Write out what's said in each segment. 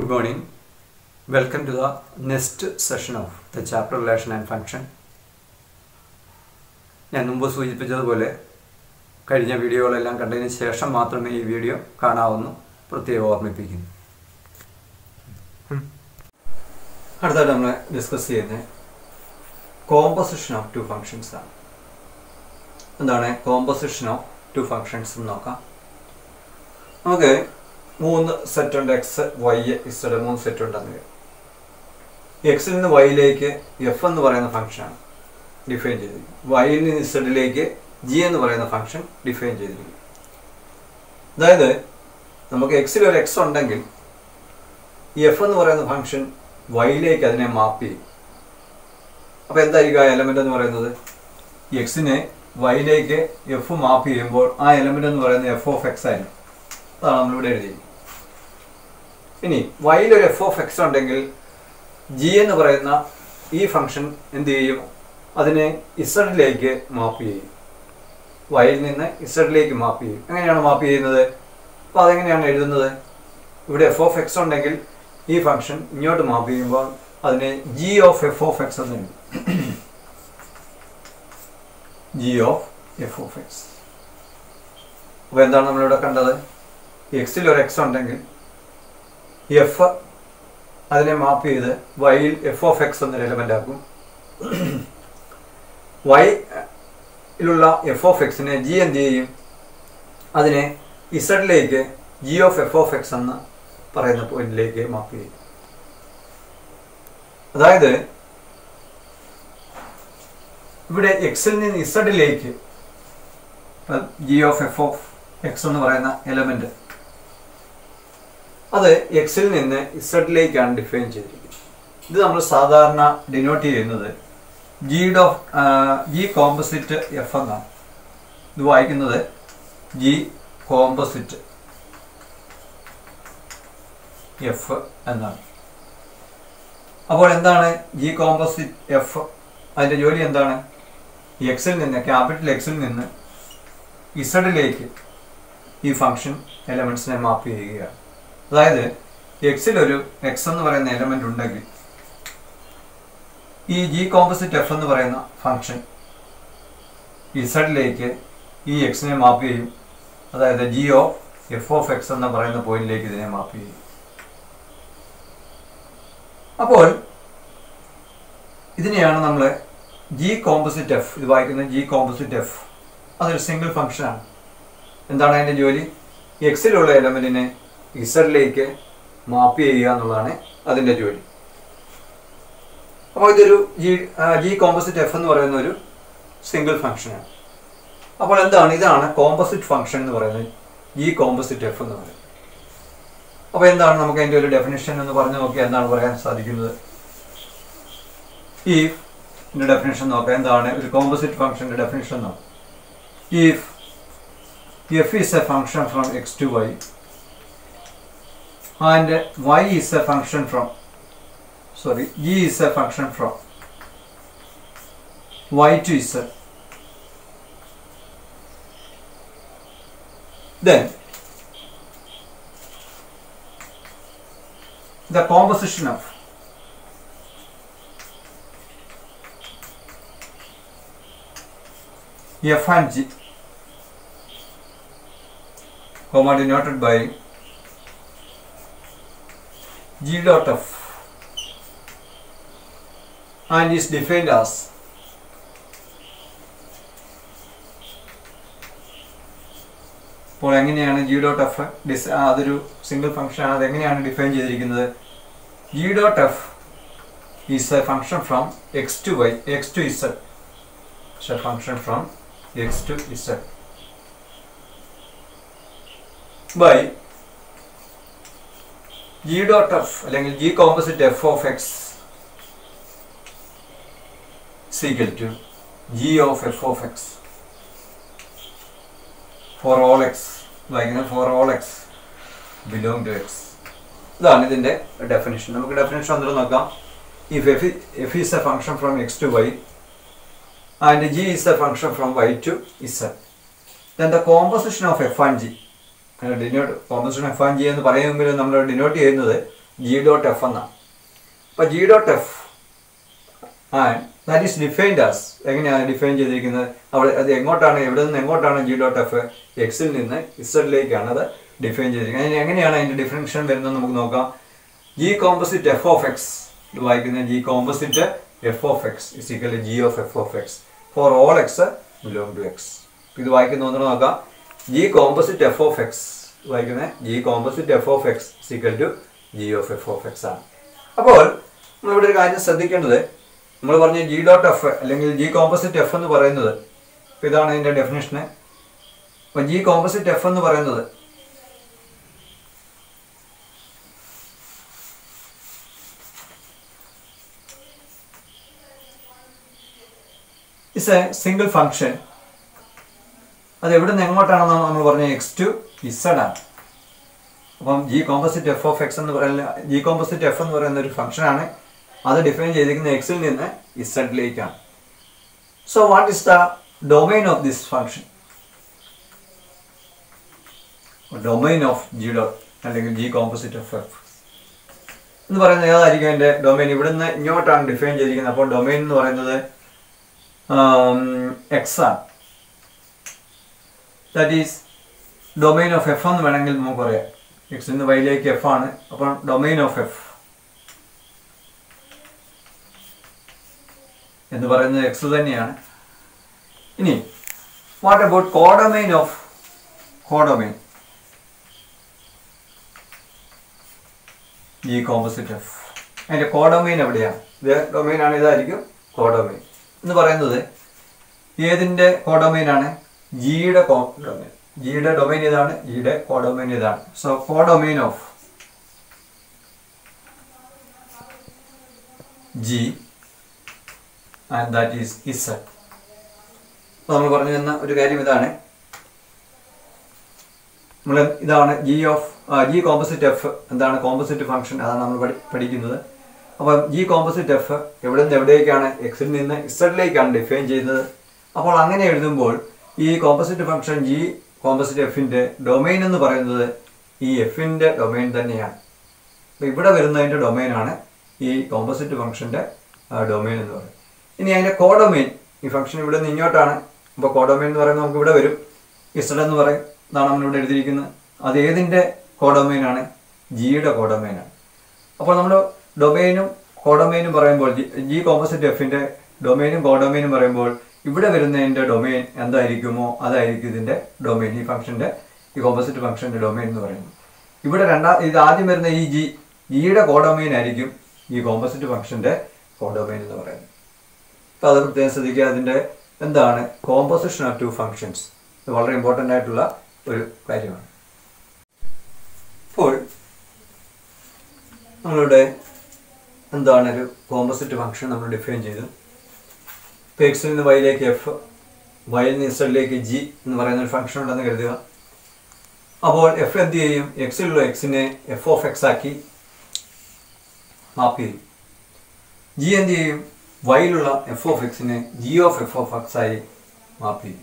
Good morning. Welcome to the next session of the chapter relation and function. ഞാൻ മുമ്പ് സൂചിപ്പിച്ചതുപോലെ കഴിഞ്ഞ വീഡിയോകളെല്ലാം കണ്ടതിന് ശേഷം മാത്രമേ ഈ വീഡിയോ കാണാവുന്നു പ്രത്യേകം ഓർമ്മിപ്പിക്കുന്നു. അടുത്തായിട്ട് നമ്മൾ ഡിസ്കസ് ചെയ്യുന്നത് കോമ്പോസിഷൻ ഓഫ് ടു ഫങ്ഷൻസ് ആണ്. എന്താണ് കോമ്പോസിഷൻ ഓഫ് ടു ഫങ്ഷൻസ് എന്ന് നോക്കാം. നമുക്ക് മൂന്ന് സെറ്റ് ഉണ്ട്, എക്സ് വൈ ഇസഡ് മൂന്ന് സെറ്റ് ഉണ്ടെന്ന്. എക്സിൽ നിന്ന് വൈയിലേക്ക് എഫ് എന്ന് പറയുന്ന ഫംഗ്ഷനാണ് ഡിഫൈൻ ചെയ്തിരിക്കുന്നത്. വൈയിൽ നിന്ന് ഇസഡിലേക്ക് ജി എന്ന് പറയുന്ന ഫംഗ്ഷൻ ഡിഫൈൻ ചെയ്തിരിക്കുന്നു. അതായത് നമുക്ക് എക്സിൽ ഒരു എക്സ് ഉണ്ടെങ്കിൽ ഈ എഫ് എന്ന് പറയുന്ന ഫംഗ്ഷൻ വൈയിലേക്ക് അതിനെ മാപ്പ് ചെയ്യും. അപ്പോൾ എന്തായിരിക്കും ആ എലമെൻ്റ് എന്ന് പറയുന്നത്? ഈ എക്സിനെ വൈയിലേക്ക് എഫ് മാപ്പ് ചെയ്യുമ്പോൾ ആ എലമെൻ്റ് എന്ന് പറയുന്നത് എഫ് ഓഫ് എക്സ് ആയിരുന്നു. അതാണ് നമ്മളിവിടെ എഴുതിയത്. ഇനി വൈയിലൊരു എഫ് ഓഫ് എക്സ് ഉണ്ടെങ്കിൽ ജി എന്ന് പറയുന്ന ഈ ഫംഗ്ഷൻ എന്ത് ചെയ്യും? അതിനെ ഇസഡിലേക്ക് മാപ്പ് ചെയ്യും. വൈയിൽ നിന്ന് ഇസഡിലേക്ക് മാപ്പ് ചെയ്യും. എങ്ങനെയാണ് മാപ്പ് ചെയ്യുന്നത്? അപ്പോൾ അതെങ്ങനെയാണ് എഴുതുന്നത്? ഇവിടെ എഫ് ഓഫ് എക്സ് ഉണ്ടെങ്കിൽ ഈ ഫംഗ്ഷൻ ഇങ്ങോട്ട് മാപ്പ് ചെയ്യുമ്പോൾ അതിനെ G of F of X എന്ന് എഴുതും. G of F of X. അപ്പോൾ എന്താണ് നമ്മളിവിടെ കണ്ടത്? എക്സിൽ ഒരു എക്സ് ഉണ്ടെങ്കിൽ എഫ് അതിനെ മാപ്പ് ചെയ്ത് വൈയിൽ എഫ് ഓഫ് എക്സ് എന്നൊരു എലമെൻ്റ് ആക്കും. വൈയിലുള്ള എഫ് ഓഫ് എക്സിനെ ജി എന്ത് ചെയ്യും? അതിനെ ഇസഡിലേക്ക് G of F of X എന്ന് പറയുന്ന പോയിന്റിലേക്ക് മാപ്പ് ചെയ്യും. അതായത് ഇവിടെ എക്സിൽ നിന്ന് ഇസഡിലേക്ക് G of F of X എന്ന് പറയുന്ന എലമെന്റ് അത് എക്സിൽ നിന്ന് ഇസഡിലേക്കാണ് ഡിഫൈൻ ചെയ്തിരിക്കുന്നത്. ഇത് നമ്മൾ സാധാരണ ഡിനോട്ട് ചെയ്യുന്നത് ജി കോമ്പോസിറ്റ് എഫ് എന്നാണ്. ഇത് വായിക്കുന്നത് ജി കോമ്പോസിറ്റ് എഫ് എന്നാണ്. അപ്പോൾ എന്താണ് ജി കോമ്പോസിറ്റ് എഫ്? അതിൻ്റെ ജോലി എന്താണ്? എക്സിൽ നിന്ന് ക്യാപിറ്റൽ എക്സിൽ നിന്ന് ഇസഡിലേക്ക് ഈ ഫംഗ്ഷൻ എലമെൻറ്റ്സിനെ മാപ്പ് ചെയ്യുകയാണ്. അതായത് എക്സിലൊരു എക്സ് എന്ന് പറയുന്ന എലമെൻ്റ് ഉണ്ടെങ്കിൽ ഈ ജി കോമ്പോസിറ്റ് എഫ് എന്ന് പറയുന്ന ഫംഗ്ഷൻ ഇസഡിലേക്ക് ഈ എക്സിനെ മാപ്പ് ചെയ്യും. അതായത് G of F of X എന്ന് പറയുന്ന പോയിന്റിലേക്ക് ഇതിനെ മാപ്പ് ചെയ്യും. അപ്പോൾ ഇതിനെയാണ് നമ്മൾ ജി കോമ്പോസിറ്റ് എഫ്, ഇത് വായിക്കുന്ന ജി കോമ്പോസിറ്റ് എഫ്, അതൊരു സിംഗിൾ ഫംഗ്ഷനാണ്. എന്താണ് അതിൻ്റെ ജോലി? എക്സിലുള്ള എലമെൻറ്റിനെ ഇസഡിലേക്ക് മാപ്പ് ചെയ്യുക എന്നുള്ളതാണ് അതിൻ്റെ ജോലി. അപ്പോൾ ഇതൊരു ജി കോമ്പോസിറ്റ് എഫ് എന്ന് പറയുന്ന ഒരു സിംഗിൾ ഫംഗ്ഷനാണ്. അപ്പോൾ ഇതാണ് കോമ്പോസിറ്റ് ഫംഗ്ഷൻ എന്ന് പറയുന്നത്, ജി കോമ്പോസിറ്റ് എഫ് എന്ന് പറയുന്നത്. അപ്പോൾ എന്താണ് നമുക്ക് അതിൻ്റെ ഒരു ഡെഫിനിഷൻ എന്ന് പറഞ്ഞു നോക്കിയാൽ എന്താണ് പറയാൻ സാധിക്കുന്നത്? ഈ ഡെഫിനിഷൻ നോക്കാം. എന്താണ് ഒരു കോമ്പോസിറ്റ് ഫംഗ്ഷൻ്റെ ഡെഫിനിഷൻ നോക്കാം. If f is a function from x to y and y is a function from g is a function from y to z, then the composition of f and g, comma denoted by g dot f, and is defined as അപ്പോൾ എങ്ങനെയാണ് g dot f അതൊരു single function ആണ്. അതെങ്ങനെയാണ് define ചെയ്തിരിക്കുന്നത്? G dot f is a function from X to Y, X to Z, a function from X to Z by g dot f അല്ലെങ്കിൽ g composite f of x is equal to g of f of x for all x, like for all x belong to x. ഇതാണ് ഇതിൻ്റെ definition. നമുക്ക് definition ഒന്നുകൂടെ നോക്കാം. If f is a function from x to y and g is a function from y to z, then the composition of f and g, composition f and g എന്ന് പറയുമെങ്കിലും നമ്മൾ denote ചെയ്യുന്നത് G dot F എന്നാണ്. അപ്പോൾ G dot F and that is defined as എങ്ങനെയാണ് define ചെയ്തിരിക്കുന്നത്? അവിടെ അത് എങ്ങോട്ടാണ്, എവിടെ നിന്ന് എങ്ങോട്ടാണ് ജി ഡോട്ട് എഫ്? എക്സിൽ നിന്ന് ഇസഡിലേക്കാണ് അത് ഡിഫൈൻ ചെയ്തിരിക്കുന്നത്. അതിന് എങ്ങനെയാണ് അതിൻ്റെ ഡിഫറൻഷൻ വരുന്നത് നമുക്ക് നോക്കാം. G composite F of X ഇത് വായിക്കുന്നത് G composite F of X is equal to G of F of X for all X belong to X. ഇത് വായിക്കുന്ന ഒന്നുകൂടെ നോക്കാം. G composite F of X വായിക്കുന്നത് G composite F of X is equal to G of F of X ആണ്. അപ്പോൾ നമ്മളിവിടെ ഒരു കാര്യം ശ്രദ്ധിക്കേണ്ടത്, നമ്മൾ പറഞ്ഞ ജി ഡോട്ട് എഫ് അല്ലെങ്കിൽ ജി കോമ്പോസിറ്റ് എഫ് എന്ന് പറയുന്നത്, ഇതാണ് ഇതിൻ്റെ ഡെഫിനേഷന്. അപ്പം ജി കോമ്പോസിറ്റ് എഫ് എന്ന് പറയുന്നത് ഇസ് എ സിംഗിൾ ഫംഗ്ഷൻ. അത് എവിടെ നിന്ന് എങ്ങോട്ടാണെന്നാണ് നമ്മൾ പറഞ്ഞത്? എക്സ് ടു ഇസഡ് ആണ്. അപ്പം G composite F of X എന്ന് പറയുന്ന ജി കോമ്പോസിറ്റ് എഫ് എന്ന് പറയുന്ന ഒരു ഫംഗ്ഷനാണ്. അത് ഡിഫൈൻ ചെയ്തിരിക്കുന്ന എക്സിൽ നിന്ന് ഇസഡിലേക്കാണ്. So what is the domain of this function? Domain of G dot അല്ലെങ്കിൽ ജി കോമ്പോസിറ്റ് എഫ് എഫ് എന്ന് പറയുന്നത് ഏതായിരിക്കും? എൻ്റെ ഡൊമൈൻ ഇവിടുന്ന് ഇങ്ങോട്ടാണ് ഡിഫൈൻ ചെയ്തിരിക്കുന്നത്. അപ്പോൾ ഡൊമൈൻ എന്ന് പറയുന്നത് എക്സ് ആണ്. That is domain of F എന്ന് വേണമെങ്കിൽ നമുക്ക് പറയാം. എക്സിൽ നിന്ന് വൈയിലേക്ക് എഫ് ആണ്. അപ്പോൾ ഡൊമൈൻ ഓഫ് എഫ് എന്ന് പറയുന്നത് എക്സ് തന്നെയാണ്. ഇനി what about codomain of codomain G composite F? അതിൻ്റെ കോഡൊമൈൻ എവിടെയാണ്? ഇത് ഡൊമൈൻ ആണ്, ഇതായിരിക്കും കോഡൊമൈൻ എന്ന് പറയുന്നത്. ഏതിൻ്റെ കോഡൊമൈൻ ആണ്? ജിയുടെ കോഡൊമൈൻ. ജിയുടെ ഡൊമൈൻ ഇതാണ്, ജിയുടെ കോഡൊമൈൻ ഇതാണ്. So codomain of G and that is Z. അപ്പോൾ നമ്മൾ പറഞ്ഞു തന്ന ഒരു കാര്യം ഇതാണ്. നമ്മൾ ഇതാണ് ജി കോമ്പോസിറ്റ് എഫ് എന്താണ്? കോമ്പോസിറ്റ് ഫംഗ്ഷൻ, അതാണ് നമ്മൾ പഠിക്കുന്നത്. അപ്പോൾ ജി കോമ്പോസിറ്റ് എഫ് എവിടെ നിന്ന് എവിടേക്കാണ്? എക്സിൽ നിന്ന് ഇസഡിലേക്കാണ് ഡിഫൈൻ ചെയ്യുന്നത്. അപ്പോൾ അങ്ങനെ എഴുതുമ്പോൾ ഈ കോമ്പോസിറ്റ് ഫംഗ്ഷൻ ജി കോമ്പോസിറ്റ് എഫിൻ്റെ ഡൊമൈൻ എന്ന് പറയുന്നത് ഈ എഫിൻ്റെ ഡൊമൈൻ തന്നെയാണ്. അപ്പോൾ ഇവിടെ വരുന്നതിൻ്റെ ഡൊമൈനാണ് ഈ കോമ്പോസിറ്റ് ഫംഗ്ഷൻ്റെ ഡൊമൈൻ എന്ന് പറയുന്നത്. ഇനി അതിൻ്റെ കോഡൊമൈൻ, ഈ ഫംഗ്ഷൻ ഇവിടെ നിന്ന് ഇങ്ങോട്ടാണ്. അപ്പോൾ കോഡൊമൈൻ എന്ന് പറയുന്നത് നമുക്ക് ഇവിടെ വരും. ഇസഡ് എന്ന് പറയും, ഇതാണ് നമ്മളിവിടെ എഴുതിയിരിക്കുന്നത്. അത് ഏതിൻ്റെ കോഡൊമൈനാണ്? ജിയുടെ കോഡൊമൈനാണ്. അപ്പോൾ നമ്മൾ ഡൊമൈനും കോഡൊമൈനും പറയുമ്പോൾ ജി കോമ്പോസിറ്റ് എഫിൻ്റെ ഡൊമൈനും കോഡൊമൈനും പറയുമ്പോൾ ഇവിടെ വരുന്നതിൻ്റെ ഡൊമൈൻ എന്തായിരിക്കുമോ അതായിരിക്കും ഇതിൻ്റെ ഡൊമൈൻ. ഈ ഫംഗ്ഷൻ്റെ ഈ കോമ്പോസിറ്റ് ഫംഗ്ഷൻ്റെ ഡൊമൈൻ എന്ന് പറയുന്നത്. ഇവിടെ ഇത് ആദ്യം വരുന്ന ഈ ജിയുടെ കോഡൊമൈൻ ആയിരിക്കും ഈ കോമ്പോസിറ്റ് ഫംഗ്ഷൻ്റെ കോഡൊമൈൻ എന്ന് പറയുന്നത്. അപ്പോൾ അത് പ്രത്യേകം ശ്രദ്ധിക്കുക. അതിൻ്റെ എന്താണ് കോമ്പോസിഷൻ ഓഫ് ടു ഫംഗ്ഷൻസ്, ഇത് വളരെ ഇമ്പോർട്ടൻ്റ് ആയിട്ടുള്ള ഒരു കാര്യമാണ്. അപ്പോൾ നമ്മളിവിടെ എന്താണ് ഒരു കോമ്പോസിറ്റ് ഫംഗ്ഷൻ നമ്മൾ ഡിഫൈൻ ചെയ്തു. ഇപ്പോൾ എക്സിൽ നിന്ന് വൈയിലേക്ക് എഫ്, വൈയിൽ നിന്ന് ഇസഡിലേക്ക് ജി എന്ന് പറയുന്ന ഒരു ഫംഗ്ഷൻ ഉണ്ടെന്ന് കരുതുക. അപ്പോൾ എഫ് എന്ത് ചെയ്യും? എക്സിലുള്ള എക്സിനെ എഫ് ഓഫ് എക്സ് ആക്കി മാപ്പ് ചെയ്യും. ജി എന്ത് ചെയ്യും? വൈയിലുള്ള എഫ് ഓഫ് എക്സിനെ G of F of X ആയി മാപ്പ് ചെയ്യും.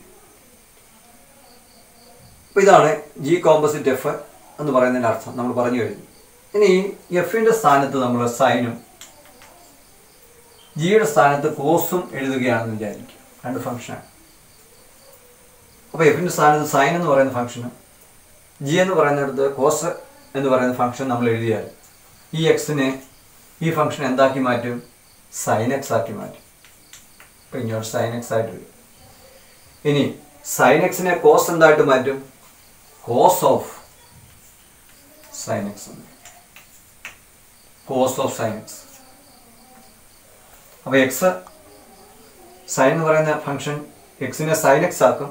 അപ്പോൾ ഇതാണ് ജി കോമ്പോസിറ്റ് എഫ് എന്ന് പറയുന്നതിൻ്റെ അർത്ഥം നമ്മൾ പറഞ്ഞു കഴിഞ്ഞു. ഇനി എഫിൻ്റെ സ്ഥാനത്ത് നമ്മൾ സൈനും ജിയുടെ സ്ഥാനത്ത് കോസും എഴുതുകയാണെന്ന് വിചാരിക്കും. രണ്ട് ഫംഗ്ഷനാണ്. അപ്പോൾ എഫിൻ്റെ സ്ഥാനത്ത് സൈൻ എന്ന് പറയുന്ന ഫംഗ്ഷനും ജി എന്ന് പറയുന്നിടത്ത് കോസ് എന്ന് പറയുന്ന ഫംഗ്ഷൻ നമ്മൾ എഴുതിയാൽ ഈ എക്സിനെ ഈ ഫംഗ്ഷൻ എന്താക്കി മാറ്റും? സൈൻ എക്സ് ആക്കി മാറ്റും. അപ്പോൾ ഇങ്ങോട്ട് സൈൻ എക്സ് ആയിട്ട് വരും. ഇനി സൈൻ എക്സിനെ കോസ് എന്തായിട്ട് മാറ്റും? Cos of sine X. Cos of sine X. അപ്പോൾ എക്സ് സൈൻ എന്ന് പറയുന്ന ഫംഗ്ഷൻ എക്സിനെ സൈൻ എക്സ് ആക്കും.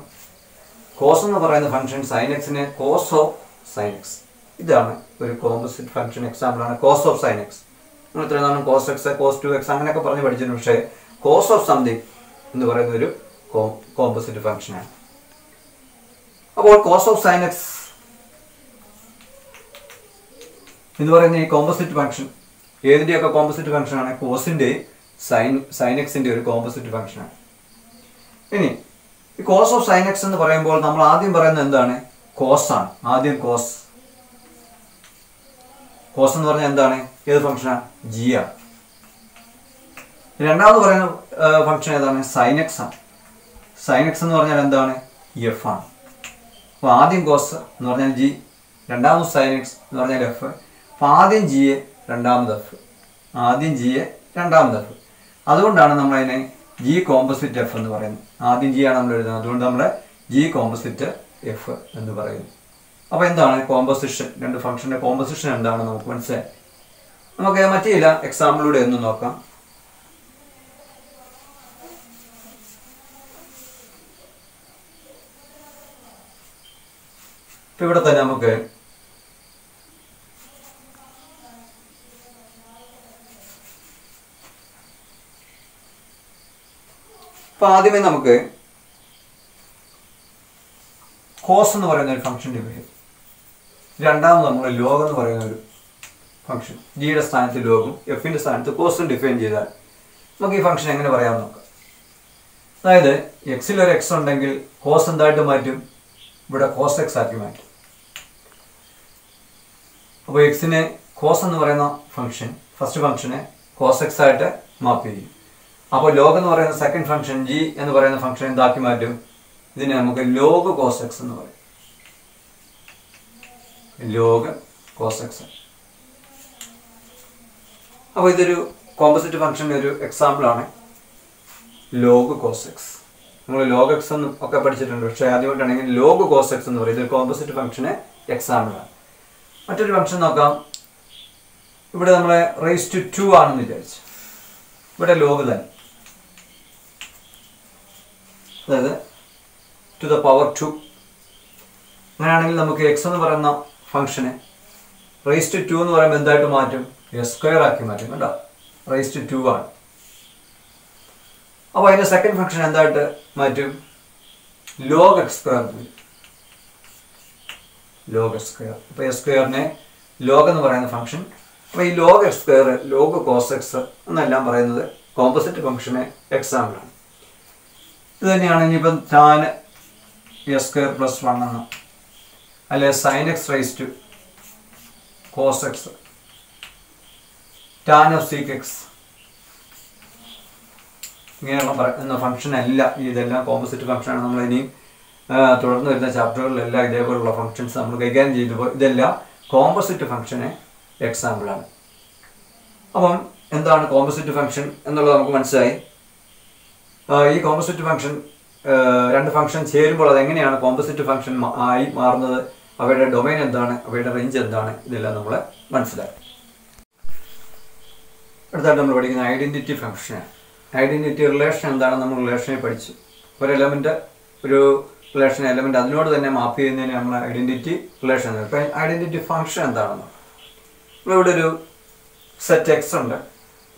കോസ് എന്ന് പറയുന്ന ഫംഗ്ഷൻ സൈൻ എക്സിനെ കോസ് ഓഫ് സൈൻ എക്സ്. ഇതാണ് ഒരു കോമ്പോസിറ്റ് ഫംഗ്ഷൻ എക്സാമ്പിളാണ് കോസ് ഓഫ് സൈൻ എക്സ്. നമ്മൾ ഇത്രയും നാളും cos X, cos two X അങ്ങനെയൊക്കെ പറഞ്ഞ് പഠിച്ചിട്ടുണ്ട്. പക്ഷേ കോസ് ഓഫ് സംതിങ് എന്ന് പറയുന്ന ഒരു കോമ്പോസിറ്റ് ഫംഗ്ഷനാണ്. അപ്പോൾ കോസ് ഓഫ് സൈൻ എക്സ് എന്ന് പറയുന്ന ഈ കോമ്പോസിറ്റ് ഫംഗ്ഷൻ ഏതിൻ്റെയൊക്കെ കോമ്പോസിറ്റ് ഫംഗ്ഷനാണ്? കോസിൻ്റെ സൈൻ എക്സിൻ്റെ ഒരു കോമ്പോസിറ്റ് ഫംഗ്ഷനാണ്. ഇനി ഈ കോസ് ഓഫ് സൈൻ എക്സ് എന്ന് പറയുമ്പോൾ നമ്മൾ ആദ്യം പറയുന്നത് എന്താണ്? കോസ് ആണ്. ആദ്യം കോസ്. കോസ് എന്ന് പറഞ്ഞാൽ എന്താണ്? ഏത് ഫംഗ്ഷനാണ്? ജി ആണ്. രണ്ടാമത് പറയുന്ന ഫംഗ്ഷൻ ഏതാണ്? സൈൻ എക്സ് ആണ്. സൈൻ എക്സ് എന്ന് പറഞ്ഞാൽ എന്താണ്? എഫ് ആണ്. അപ്പോൾ ആദ്യം കോസ് എന്ന് പറഞ്ഞാൽ ജി, രണ്ടാമത് സൈൻ എക്സ് എന്ന് പറഞ്ഞാൽ എഫ്. അപ്പോൾ ആദ്യം ജി എ രണ്ടാമത് എഫ്, ആദ്യം ജി എ രണ്ടാമത് എഫ്. അതുകൊണ്ടാണ് നമ്മളതിനെ ജി കോമ്പോസിറ്റ് എഫ് എന്ന് പറയുന്നത്. ആദ്യം ജി ആണ് നമ്മൾ എഴുതുന്നത്, അതുകൊണ്ട് നമ്മൾ ജി കോമ്പോസിറ്റ് എഫ് എന്ന് പറയുന്നു. അപ്പോൾ എന്താണ് കോമ്പോസിഷൻ? രണ്ട് ഫംഗ്ഷൻ്റെ കോമ്പോസിഷൻ എന്താണ് നമുക്ക് മനസ്സിലായി. നമുക്ക് മറ്റു ചില എക്സാമ്പിളിലൂടെ ഒന്ന് നോക്കാം. ഇപ്പം ഇവിടെ തന്നെ നമുക്ക് ഇപ്പം ആദ്യമേ നമുക്ക് കോസ് എന്ന് പറയുന്ന ഒരു ഫംഗ്ഷൻ ഡിഫൈൻ ചെയ്യും. രണ്ടാമത് നമ്മൾ ലോഗ് എന്ന് പറയുന്ന ഒരു ഫംഗ്ഷൻ, ജിയുടെ സ്ഥാനത്ത് ലോഗും എഫിൻ്റെ സ്ഥാനത്ത് കോസും ഡിഫൈൻ ചെയ്താൽ നമുക്ക് ഈ ഫംഗ്ഷൻ എങ്ങനെ പറയാമെന്ന് നോക്കാം. അതായത് എക്സിൽ ഒരു എക്സ് ഉണ്ടെങ്കിൽ കോസ് എന്തായിട്ട് മാറ്റും? ഇവിടെ കോസ് എക്സ് ആക്കി മാറ്റും. അപ്പോൾ എക്സിനെ കോസ് എന്ന് പറയുന്ന ഫംഗ്ഷൻ, ഫസ്റ്റ് ഫംഗ്ഷനെ കോസ് എക്സ് ആയിട്ട് മാപ്പ് ചെയ്യും. അപ്പോൾ ലോഗ് എന്ന് പറയുന്ന സെക്കൻഡ് ഫംഗ്ഷൻ ജി എന്ന് പറയുന്ന ഫംഗ്ഷൻ എന്താക്കി മാറ്റും? ഇതിനെ നമുക്ക് ലോഗ് കോസ് എക്സ് എന്ന് പറയും. Log cos x. അപ്പോൾ ഇതൊരു കോമ്പോസിറ്റ് ഫംഗ്ഷൻ്റെ ഒരു എക്സാമ്പിളാണ് ലോഗ് കോസ് എക്സ്. നമ്മൾ ലോഗ് എക്സ് എന്ന് ഒക്കെ പഠിച്ചിട്ടുണ്ട്, പക്ഷേ ആദ്യമായിട്ടാണെങ്കിൽ ലോഗ് കോസ് എക്സ് എന്ന് പറയും. ഇതൊരു കോമ്പോസിറ്റ് ഫംഗ്ഷന് എക്സാമ്പിളാണ്. മറ്റൊരു ഫംഗ്ഷൻ നോക്കാം. ഇവിടെ നമ്മൾ റേസ് ടു 2 ആണെന്ന് വിചാരിച്ചു. ഇവിടെ ലോഗ് തന്നെ, അതായത് ടു ദ പവർ 2. അങ്ങനെയാണെങ്കിൽ നമുക്ക് എക്സ് എന്ന് പറയുന്ന ഫംഗ്ഷനെ റേസ് ടു 2 എന്ന് പറയുമ്പോൾ എന്തായിട്ട് മാറ്റും? എസ് സ്ക്വയർ ആക്കി മാറ്റും. കേട്ടോ, റേസ് ടു 2 ആണ്. അപ്പോൾ അതിൻ്റെ സെക്കൻഡ് ഫംഗ്ഷൻ എന്തായിട്ട് മാറ്റും? Log x square. Log x square. അപ്പോൾ എസ് സ്ക്വയറിനെ ലോഗ് എന്ന് പറയുന്ന ഫംഗ്ഷൻ. അപ്പോൾ ഈ log x square, log cos x എന്നെല്ലാം പറയുന്നത് കോമ്പോസിറ്റ് ഫംഗ്ഷന് എക്സാമ്പിളാണ്. ഇത് തന്നെയാണ് ഇനിയിപ്പം ടാൻ എസ് സ്ക്വയർ പ്ലസ് 1 എന്ന, അല്ലെ sine x raise to cos x, tan of sec x, ഇങ്ങനെയുള്ള പറയുന്ന ഫംഗ്ഷൻ അല്ല. ഇതെല്ലാം കോമ്പോസിറ്റ് ഫംഗ്ഷനാണ്. നമ്മൾ ഇനിയും തുടർന്ന് വരുന്ന ചാപ്റ്ററുകളിലെല്ലാം ഇതേപോലുള്ള ഫംഗ്ഷൻസ് നമ്മൾ കൈകാര്യം ചെയ്തപ്പോൾ ഇതെല്ലാം കോമ്പോസിറ്റ് ഫംഗ്ഷന് എക്സാമ്പിളാണ്. അപ്പം എന്താണ് കോമ്പോസിറ്റ് ഫംഗ്ഷൻ എന്നുള്ളത് നമുക്ക് മനസ്സിലായി. ഈ കോമ്പോസിറ്റ് ഫംഗ്ഷൻ, രണ്ട് ഫംഗ്ഷൻ ചേരുമ്പോൾ അതെങ്ങനെയാണ് കോമ്പോസിറ്റ് ഫംഗ്ഷൻ ആയി മാറുന്നത്, അവയുടെ ഡൊമൈൻ എന്താണ്, അവയുടെ റേഞ്ച് എന്താണ്, ഇതെല്ലാം നമ്മൾ മനസ്സിലാക്കി. അടുത്തായിട്ട് നമ്മൾ പഠിക്കുന്ന ഐഡൻറ്റിറ്റി ഫംഗ്ഷനാണ്. ഐഡൻറ്റിറ്റി റിലേഷൻ എന്താണ് നമ്മൾ റിലേഷനെ പഠിച്ചു. ഒരു എലമെൻറ്റ്, ഒരു റിലേഷൻ എലമെൻറ്റ് അതിനോട് തന്നെ മാപ്പ് ചെയ്യുന്നതിന് നമ്മൾ ഐഡൻറ്റിറ്റി റിലേഷൻ. ഇപ്പം ഐഡൻറ്റിറ്റി ഫംഗ്ഷൻ എന്താണെന്ന് ഇപ്പോൾ ഇവിടെ ഒരു സെറ്റ് എക്സ് ഉണ്ട്,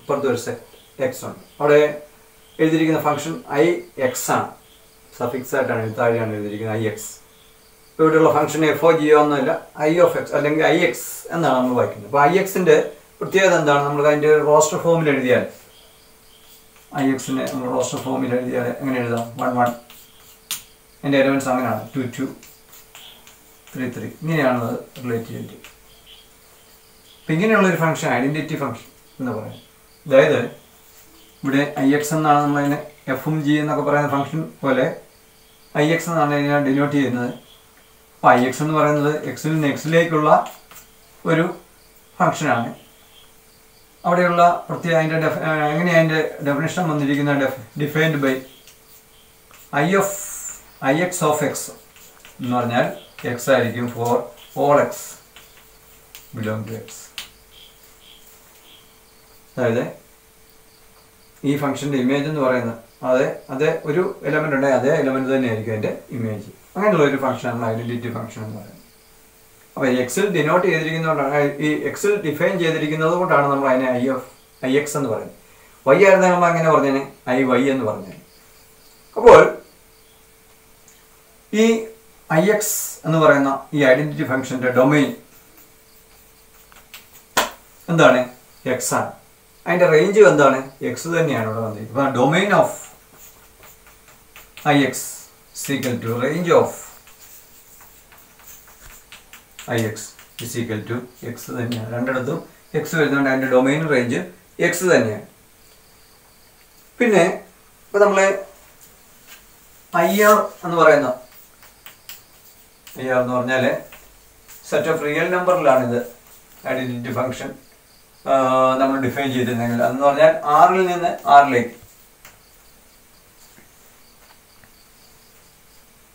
ഇപ്പുറത്ത് ഒരു സെറ്റ് എക്സ് ഉണ്ട്. അവിടെ എഴുതിയിരിക്കുന്ന ഫംഗ്ഷൻ ഐ എക്സ് ആണ്. സഫിക്സ് ആയിട്ടാണ് താഴെയാണ് എഴുതിയിരിക്കുന്നത് ഐ എക്സ്. ഇപ്പോൾ ഇവിടെയുള്ള ഫംഗ്ഷൻ എഫ് ഒ ജിയോ ഒന്നുമില്ല, ഐ ഓഫ് എക്സ് അല്ലെങ്കിൽ ഐ എക്സ് എന്നാണ് നമ്മൾ വായിക്കുന്നത്. അപ്പോൾ ഐ എക്സിൻ്റെ പ്രത്യേകത എന്താണ്? നമ്മൾ അതിൻ്റെ റോസ്റ്റർ ഫോമിൽ എഴുതിയാൽ, ഐ എക്സിനെ നമ്മൾ റോസ്റ്റർ ഫോമിൽ എഴുതിയാൽ എങ്ങനെ എഴുതാം? 1 1. എൻ്റെ എലമെൻറ്റ്സ് അങ്ങനെയാണ് 2 2 3 3. ഇങ്ങനെയാണ് അത് റിലേറ്റ് ചെയ്തിട്ട്. അപ്പം ഇങ്ങനെയുള്ളൊരു ഫംഗ്ഷൻ ഐഡൻറ്റിറ്റി ഫംഗ്ഷൻ എന്ന് പറയും. അതായത് ഇവിടെ ഐ എക്സ് എന്നാണ് നമ്മളതിനെ എഫും ജി എന്നൊക്കെ പറയുന്ന ഫംഗ്ഷൻ പോലെ ഐ എക്സ് എന്നാണ് ഇതിനെ ഡിനോട്ട് ചെയ്യുന്നത്. അപ്പോൾ ഐ എക്സ് എന്ന് പറയുന്നത് എക്സിൽ നിന്ന് എക്സിലേക്കുള്ള ഒരു ഫംഗ്ഷനാണ്. അവിടെയുള്ള പ്രത്യേക അതിൻ്റെ എങ്ങനെയാണ് അതിൻ്റെ ഡെഫിനേഷൻ വന്നിരിക്കുന്നത്? Defined by I x of X എന്ന് പറഞ്ഞാൽ എക്സ് ആയിരിക്കും for all X belong to X. അതായത് ഈ ഫംഗ്ഷൻ്റെ ഇമേജ് എന്ന് പറയുന്നത് അതേ ഒരു എലമെൻ്റ് ഉണ്ടെങ്കിൽ അതേ എലമെൻ്റ് തന്നെയായിരിക്കും അതിൻ്റെ ഇമേജ്. അങ്ങനെയുള്ള ഒരു ഫംഗ്ഷനാണ് ഐഡൻറ്റിറ്റി ഫംഗ്ഷൻ എന്ന് പറയുന്നത്. അപ്പോൾ എക്സിൽ ഡിനോട്ട് ചെയ്തിരിക്കുന്നതുകൊണ്ടാണ്, ഈ എക്സിൽ ഡിഫൈൻ ചെയ്തിരിക്കുന്നത് കൊണ്ടാണ് നമ്മൾ അതിനെ ഐ എക്സ് എന്ന് പറയുന്നത്. വൈ ആയിരുന്നു നമ്മൾ അങ്ങനെ പറഞ്ഞേനെ ഐ വൈ എന്ന് പറഞ്ഞേനെ. അപ്പോൾ ഈ ഐ എക്സ് എന്ന് പറയുന്ന ഈ ഐഡൻറ്റിറ്റി ഫംഗ്ഷൻ്റെ ഡൊമൈൻ എന്താണ്? എക്സ് ആണ്. അതിൻ്റെ റേഞ്ച് എന്താണ്? എക്സ് തന്നെയാണ് ഇവിടെ വന്നിരിക്കുന്നത്. അപ്പോൾ domain of I X equal to range of I X is equal to X തന്നെയാണ്. രണ്ടിടത്തും എക്സ് വരുന്നതുകൊണ്ട് അതിൻ്റെ ഡൊമൈൻ റേഞ്ച് എക്സ് തന്നെയാണ്. പിന്നെ ഇപ്പോൾ നമ്മൾ IR എന്ന് പറയുന്ന IR എന്ന് പറഞ്ഞാൽ സെറ്റ് ഓഫ് റിയൽ നമ്പറിലാണിത് ഐഡൻറ്റിറ്റി ഫംഗ്ഷൻ നമ്മൾ ഡിഫൈൻ ചെയ്തിരുന്നെങ്കിൽ അതെന്ന് പറഞ്ഞാൽ ആറിൽ നിന്ന് ആറിലേക്ക്.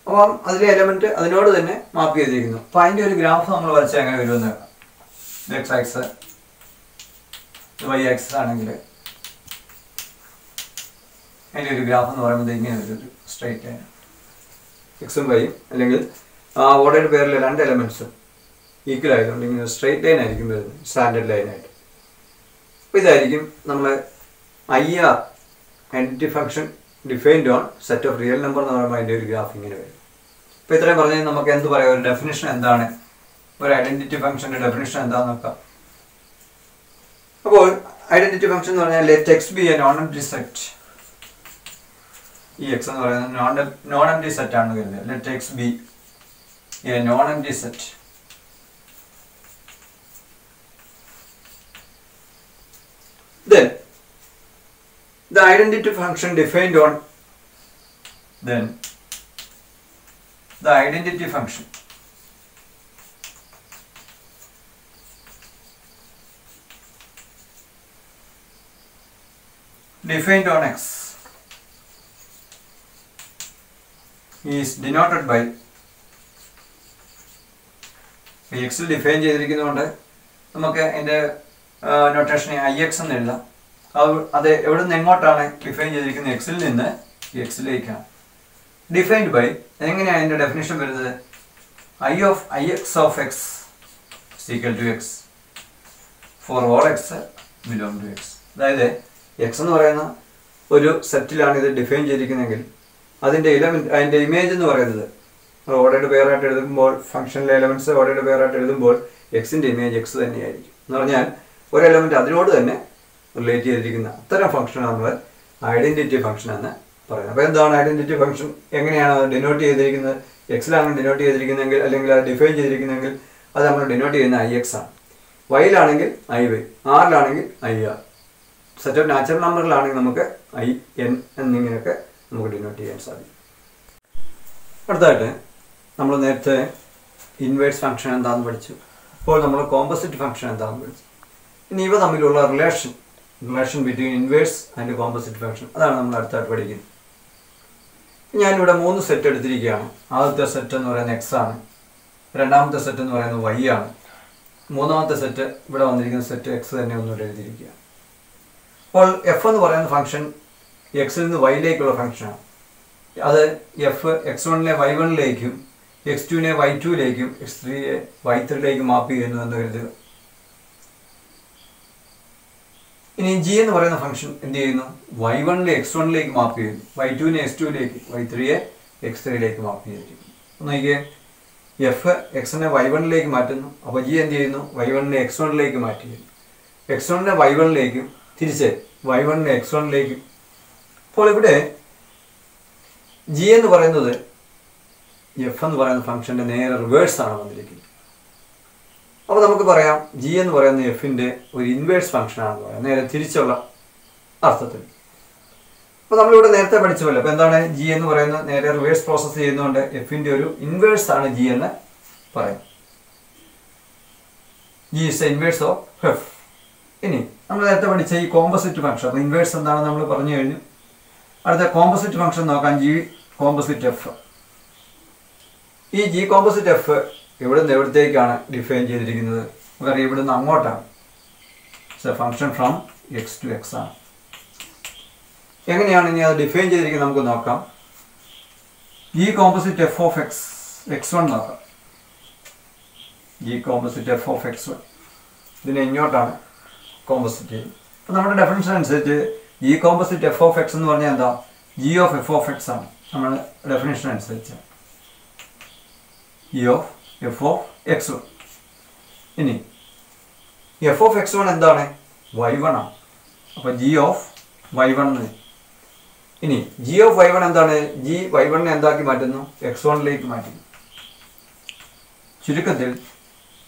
അപ്പം അതിലെ എലമെന്റ് അതിനോട് തന്നെ മാപ്പ് ചെയ്തിരിക്കുന്നു. അപ്പം അതിൻ്റെ ഒരു ഗ്രാഫ് നമ്മൾ വരച്ചാൽ എങ്ങനെ വരുമെന്ന് എക്സ് ആക്സ് വൈ ആക്സ് ആണെങ്കിൽ അതിൻ്റെ ഒരു ഗ്രാഫ് എന്ന് പറയുന്നത് ഇങ്ങനെ വരും, ഒരു സ്ട്രൈറ്റ് ലൈൻ എക്സും വൈയും അല്ലെങ്കിൽ ഓർഡേഡ് പേരിലെ രണ്ട് എലമെന്റ്സും ഈക്വൽ ആയതുകൊണ്ട് ഇങ്ങനെ സ്ട്രൈറ്റ് ലൈൻ ആയിരിക്കും വരുന്നത്, സ്റ്റാൻഡേർഡ് ലൈനായിട്ട്. അപ്പോൾ ഇതായിരിക്കും നമ്മൾ IR identity function defined on set of real number എന്ന് പറയുമ്പോൾ അതിൻ്റെ ഒരു ഗ്രാഫ് ഇങ്ങനെ വരും. അപ്പോൾ ഇത്രയും പറഞ്ഞാൽ നമുക്ക് എന്ത് പറയാം, ഒരു ഡെഫിനിഷൻ എന്താണ്, ഒരു ഐഡൻറ്റിറ്റി ഫംഗ്ഷൻ്റെ ഡെഫിനിഷൻ എന്താണെന്ന് നോക്കാം. അപ്പോൾ ഐഡൻറ്റിറ്റി ഫംഗ്ഷൻ എന്ന് പറഞ്ഞാൽ let X B A non empty set. ഈ എക്സ് എന്ന് പറയുന്നത് നോൺ എംപ്റ്റി സെറ്റ് ആണ് കരുതുന്നത്. Let X B A non empty set. Then the identity function defined on the identity function defined on x is denoted by x define ചെയ്തിരിക്കുന്നതുകൊണ്ട് നമുക്ക് അതിൻ്റെ നൊട്ടേഷനെ IX എന്ന് എഴുതാം. അത് എവിടെ നിന്ന് എങ്ങോട്ടാണ് ഡിഫൈൻ ചെയ്തിരിക്കുന്നത്, എക്സിൽ നിന്ന് എക്സിലേക്കാണ്. ഡിഫൈൻഡ് ബൈ എങ്ങനെയാണ് അതിൻ്റെ ഡെഫിനേഷൻ വരുന്നത്, IX of x is equal to x for all x belong to x. അതായത് എക്സ് എന്ന് പറയുന്ന ഒരു സെറ്റിലാണ് ഇത് ഡിഫൈൻ ചെയ്തിരിക്കുന്നതെങ്കിൽ അതിൻ്റെ അതിൻ്റെ ഇമേജ് എന്ന് പറയുന്നത് ഓർഡേഡ് പെയറായിട്ട് എഴുതുമ്പോൾ ഫംഗ്ഷനിലെ എലമെൻറ്റ്സ് ഓർഡേഡ് പെയറായിട്ട് എഴുതുമ്പോൾ എക്സിൻ്റെ ഇമേജ് എക്സ് തന്നെയായിരിക്കും. എന്ന് പറഞ്ഞാൽ ഒരു എലമെൻറ്റ് അതിനോട് തന്നെ റിലേറ്റ് ചെയ്തിരിക്കുന്ന അത്തരം ഫംഗ്ഷനാണ് നമ്മൾ ഐഡൻറ്റിറ്റി ഫംഗ്ഷൻ എന്ന് പറയുന്നത്. അപ്പോൾ എന്താണ് ഐഡൻറ്റിറ്റി ഫംഗ്ഷൻ, എങ്ങനെയാണ് അത് ഡിനോട്ട് ചെയ്തിരിക്കുന്നത്, എക്സിലാണ് ഡിനോട്ട് ചെയ്തിരിക്കുന്നതെങ്കിൽ അല്ലെങ്കിൽ അത് ഡിഫൈൻ ചെയ്തിരിക്കുന്നതെങ്കിൽ അത് നമ്മൾ ഡിനോട്ട് ചെയ്യുന്ന IX ആണ്. വൈയിലാണെങ്കിൽ IY, ആറിലാണെങ്കിൽ IR. സെറ്റ് ഓഫ് നാച്ചുറൽ നമ്പറിലാണെങ്കിൽ നമുക്ക് IN എന്നിങ്ങനെയൊക്കെ നമുക്ക് ഡിനോട്ട് ചെയ്യാൻ സാധിക്കും. അടുത്തതായിട്ട് നമ്മൾ നേരത്തെ ഇൻവേഴ്സ് ഫംഗ്ഷൻ എന്താണെന്ന് പഠിച്ചു. ഇപ്പോൾ നമ്മൾ കോമ്പോസിറ്റ് ഫംഗ്ഷൻ എന്താണെന്ന് പഠിച്ചു. ഇനി ഇവ തമ്മിലുള്ള relation between inverse and composite function അതാണ് നമ്മൾ അടുത്തായിട്ട് പഠിക്കുന്നത്. ഞാനിവിടെ 3 സെറ്റ് എടുത്തിരിക്കുകയാണ്. ആദ്യത്തെ സെറ്റ് എന്ന് പറയുന്നത് എക്സ് ആണ്, രണ്ടാമത്തെ സെറ്റ് എന്ന് പറയുന്നത് വൈ ആണ്, മൂന്നാമത്തെ സെറ്റ് ഇവിടെ വന്നിരിക്കുന്ന സെറ്റ് എക്സ് തന്നെ ഒന്നുകൂടെ എഴുതിയിരിക്കുകയാണ്. അപ്പോൾ എഫ് എന്ന് പറയുന്ന ഫംഗ്ഷൻ എക്സിൽ നിന്ന് വൈയിലേക്കുള്ള ഫംഗ്ഷനാണ്. അത് എഫ് x1നെ y1ലേക്കും x2നെ y2ലേക്കും x3യെ y3ലേക്കും മാപ്പ് ചെയ്യുന്നു എന്ന് കരുതുക. ഇനി ജി എന്ന് പറയുന്ന ഫംഗ്ഷൻ എന്ത് ചെയ്യുന്നു, y1നെ x1ലേക്ക് മാപ്പ് ചെയ്യുന്നു, y2നെ x2ലേക്ക്, y3യെ x3ലേക്ക് മാപ്പ് ചെയ്തിരിക്കുന്നു. നോക്കിയേ, എഫ് എക്സിനെ y1ലേക്ക് മാറ്റുന്നു, അപ്പോൾ ജി എന്ത് ചെയ്യുന്നു, y1നെ x1ലേക്ക് മാറ്റുന്നു, x1നെ y1ലേക്കും തിരിച്ച് y1നെ x1ലേക്കും. അപ്പോൾ ഇവിടെ ജി എന്ന് പറയുന്നത് എഫ് എന്ന് പറയുന്ന ഫംഗ്ഷൻ്റെ നേരെ റിവേഴ്സാണ് വന്നിരിക്കുന്നത്. അപ്പോൾ നമുക്ക് പറയാം ജി എന്ന് പറയുന്ന എഫിൻ്റെ ഒരു ഇൻവേഴ്സ് ഫംഗ്ഷനാണെന്ന് പറയാം, നേരെ തിരിച്ചുള്ള അർത്ഥത്തിൽ. അപ്പോൾ നമ്മളിവിടെ നേരത്തെ പഠിച്ച പോലെ അപ്പോൾ എന്താണ് ജി എന്ന് പറയുന്നത്, നേരെ റിവേഴ്സ് പ്രോസസ്സ് ചെയ്യുന്നതുകൊണ്ട് എഫിൻ്റെ ഒരു ഇൻവേഴ്സ് ആണ് ജി എന്ന് പറയും. G is A inverse of F. ഇനി നമ്മൾ നേരത്തെ പഠിച്ച ഈ കോമ്പോസിറ്റ് ഫംഗ്ഷൻ, അപ്പോൾ ഇൻവേഴ്സ് എന്താണെന്ന് നമ്മൾ പറഞ്ഞു കഴിഞ്ഞു. അടുത്ത കോമ്പോസിറ്റ് ഫംഗ്ഷൻ നോക്കാം, ജി കോമ്പോസിറ്റ് എഫ്. ഈ ജി കോമ്പോസിറ്റ് എഫ് ഇവിടെ നിന്ന് എവിടത്തേക്കാണ് ഡിഫൈൻ ചെയ്തിരിക്കുന്നത്, വേറെ ഇവിടെ നിന്ന് അങ്ങോട്ടാണ്. Function from X to X ആണ്. എങ്ങനെയാണ് ഇനി അത് ഡിഫൈൻ ചെയ്തിരിക്കുന്നത് നമുക്ക് നോക്കാം. G composite F of x x1 നോക്കാം. G composite F of x1 ഇതിനെ ഇങ്ങോട്ടാണ് കോമ്പോസിറ്റ് ചെയ്യുന്നത്. അപ്പോൾ നമ്മുടെ ഡെഫിനിഷൻ അനുസരിച്ച് G composite F of X എന്ന് പറഞ്ഞാൽ എന്താ, G of F of X ആണ് നമ്മുടെ ഡെഫിനിഷൻ അനുസരിച്ച്. G of F of x1. ഇനി എഫ് ഓഫ് x1 എന്താണ്, y1 ആണ്. അപ്പോൾ ജി ഓഫ് y1. ഇനി ജി ഓഫ് y1 എന്താണ്, ജി y1നെ എന്താക്കി മാറ്റുന്നു, x1ലേക്ക് മാറ്റുന്നു. ചുരുക്കത്തിൽ